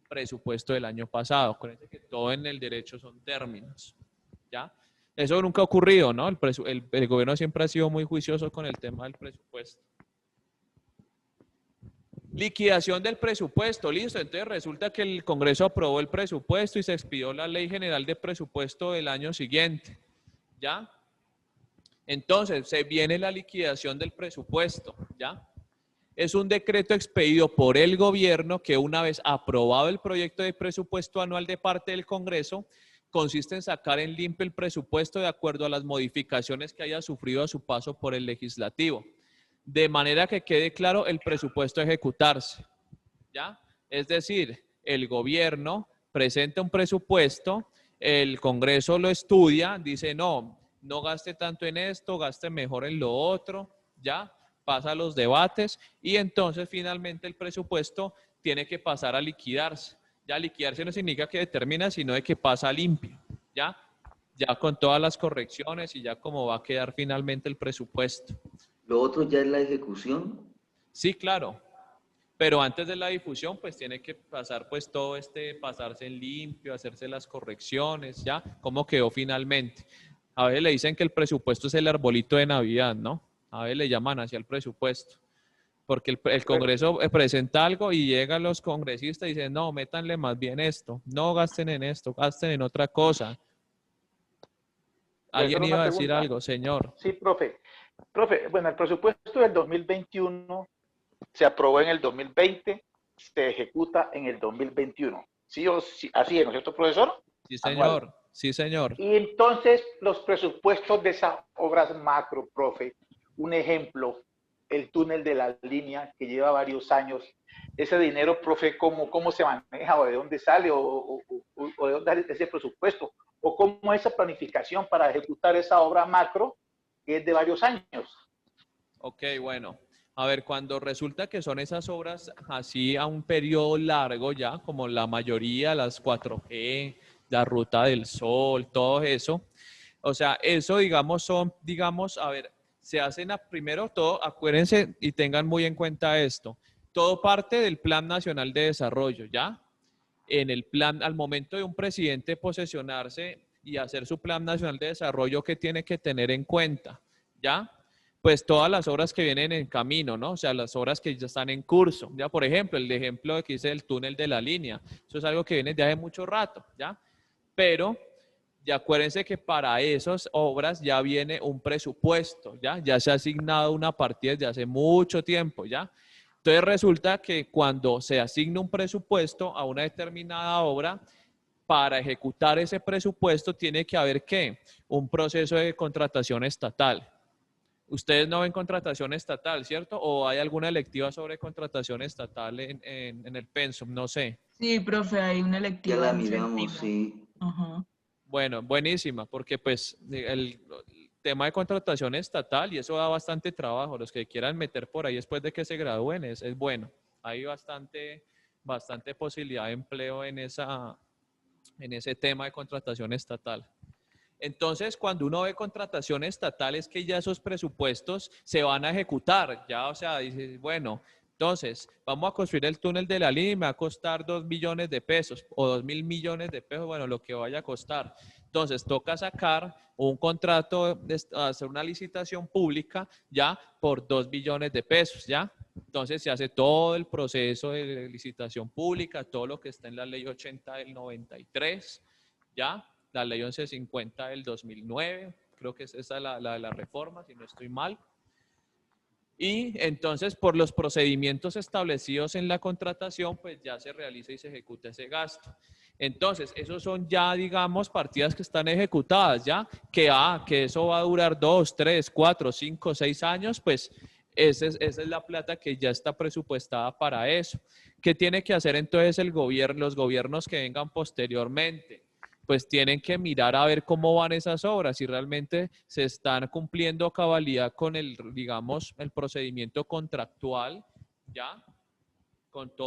presupuesto del año pasado. Acuérdense que todo en el derecho son términos, ¿ya? Eso nunca ha ocurrido, ¿no? El gobierno siempre ha sido muy juicioso con el tema del presupuesto. Liquidación del presupuesto, listo. Entonces resulta que el Congreso aprobó el presupuesto y se expidió la Ley General de Presupuesto del año siguiente, ¿ya? Entonces se viene la liquidación del presupuesto, ¿ya? Es un decreto expedido por el gobierno que una vez aprobado el proyecto de presupuesto anual de parte del Congreso, consiste en sacar en limpio el presupuesto de acuerdo a las modificaciones que haya sufrido a su paso por el legislativo. De manera que quede claro el presupuesto a ejecutarse, ¿ya? Es decir, el gobierno presenta un presupuesto, el Congreso lo estudia, dice no gaste tanto en esto, gaste mejor en lo otro, ¿ya? Pasa a los debates y entonces finalmente el presupuesto tiene que pasar a liquidarse. Ya liquidarse no significa que determina, sino de que pasa limpio, ¿ya? Ya con todas las correcciones y ya como va a quedar finalmente el presupuesto. ¿Lo otro ya es la ejecución? Sí, claro. Pero antes de la difusión, pues tiene que pasar pues todo pasarse en limpio, hacerse las correcciones, ¿ya? ¿Cómo quedó finalmente? A veces le dicen que el presupuesto es el arbolito de Navidad, ¿no? A veces le llaman así al presupuesto. Porque el Congreso presenta algo y llegan los congresistas y dicen, no, métanle más bien esto, no gasten en esto, gasten en otra cosa. ¿Alguien iba a decir algo, señor? Sí, profe. Profe, bueno, el presupuesto del 2021 se aprobó en el 2020, se ejecuta en el 2021. ¿Sí o sí? Así es, ¿no es cierto, profesor? Sí, señor. Sí, señor. Y entonces, los presupuestos de esas obras macro, profe, un ejemplo, el túnel de la línea que lleva varios años, ese dinero, profe, ¿cómo se maneja o de dónde sale o de dónde sale ese presupuesto? ¿O cómo es esa planificación para ejecutar esa obra macro que es de varios años? Ok, bueno. A ver, cuando resulta que son esas obras así a un periodo largo ya, como la mayoría, las 4G, la Ruta del Sol, todo eso. O sea, eso digamos son, a ver, se hacen primero todo, acuérdense y tengan muy en cuenta esto. Todo parte del Plan Nacional de Desarrollo, ¿ya? En el plan, al momento de un presidente posesionarse y hacer su Plan Nacional de Desarrollo, ¿qué tiene que tener en cuenta? ¿Ya? Pues todas las obras que vienen en camino, ¿no? O sea, las obras que ya están en curso. Ya, por ejemplo, el ejemplo que hice del túnel de la línea. Eso es algo que viene de hace mucho rato, ¿ya? Pero ya acuérdense que para esas obras ya viene un presupuesto, ¿ya? Ya se ha asignado una partida desde hace mucho tiempo, ¿ya? Entonces resulta que cuando se asigna un presupuesto a una determinada obra, para ejecutar ese presupuesto tiene que haber, ¿qué? Un proceso de contratación estatal. Ustedes no ven contratación estatal, ¿cierto? ¿O hay alguna electiva sobre contratación estatal en el pensum? No sé. Sí, profe, hay una electiva. Ya la miramos, sí. Ajá. Bueno, buenísima, porque pues el tema de contratación estatal, y eso da bastante trabajo, los que quieran meter por ahí después de que se gradúen, es bueno. Hay bastante posibilidad de empleo en ese tema de contratación estatal. Entonces, cuando uno ve contratación estatal es que ya esos presupuestos se van a ejecutar, ya, o sea, dices, bueno, entonces, vamos a construir el túnel de la línea y me va a costar 2 millones de pesos o 2.000 millones de pesos, bueno, lo que vaya a costar. Entonces, toca sacar un contrato, hacer una licitación pública ya por 2 billones de pesos, ¿ya? Entonces, se hace todo el proceso de licitación pública, todo lo que está en la ley 80 del 93, ¿ya? La ley 1150 del 2009, creo que es esa la reforma, si no estoy mal. Y entonces, por los procedimientos establecidos en la contratación, pues ya se realiza y se ejecuta ese gasto. Entonces, esos son ya, digamos, partidas que están ejecutadas, ¿ya? Que eso va a durar 2, 3, 4, 5, 6 años, pues esa es la plata que ya está presupuestada para eso. ¿Qué tiene que hacer entonces el gobierno, los gobiernos que vengan posteriormente? Pues tienen que mirar a ver cómo van esas obras, si realmente se están cumpliendo a cabalidad con el, digamos, el procedimiento contractual, ¿ya? Con todo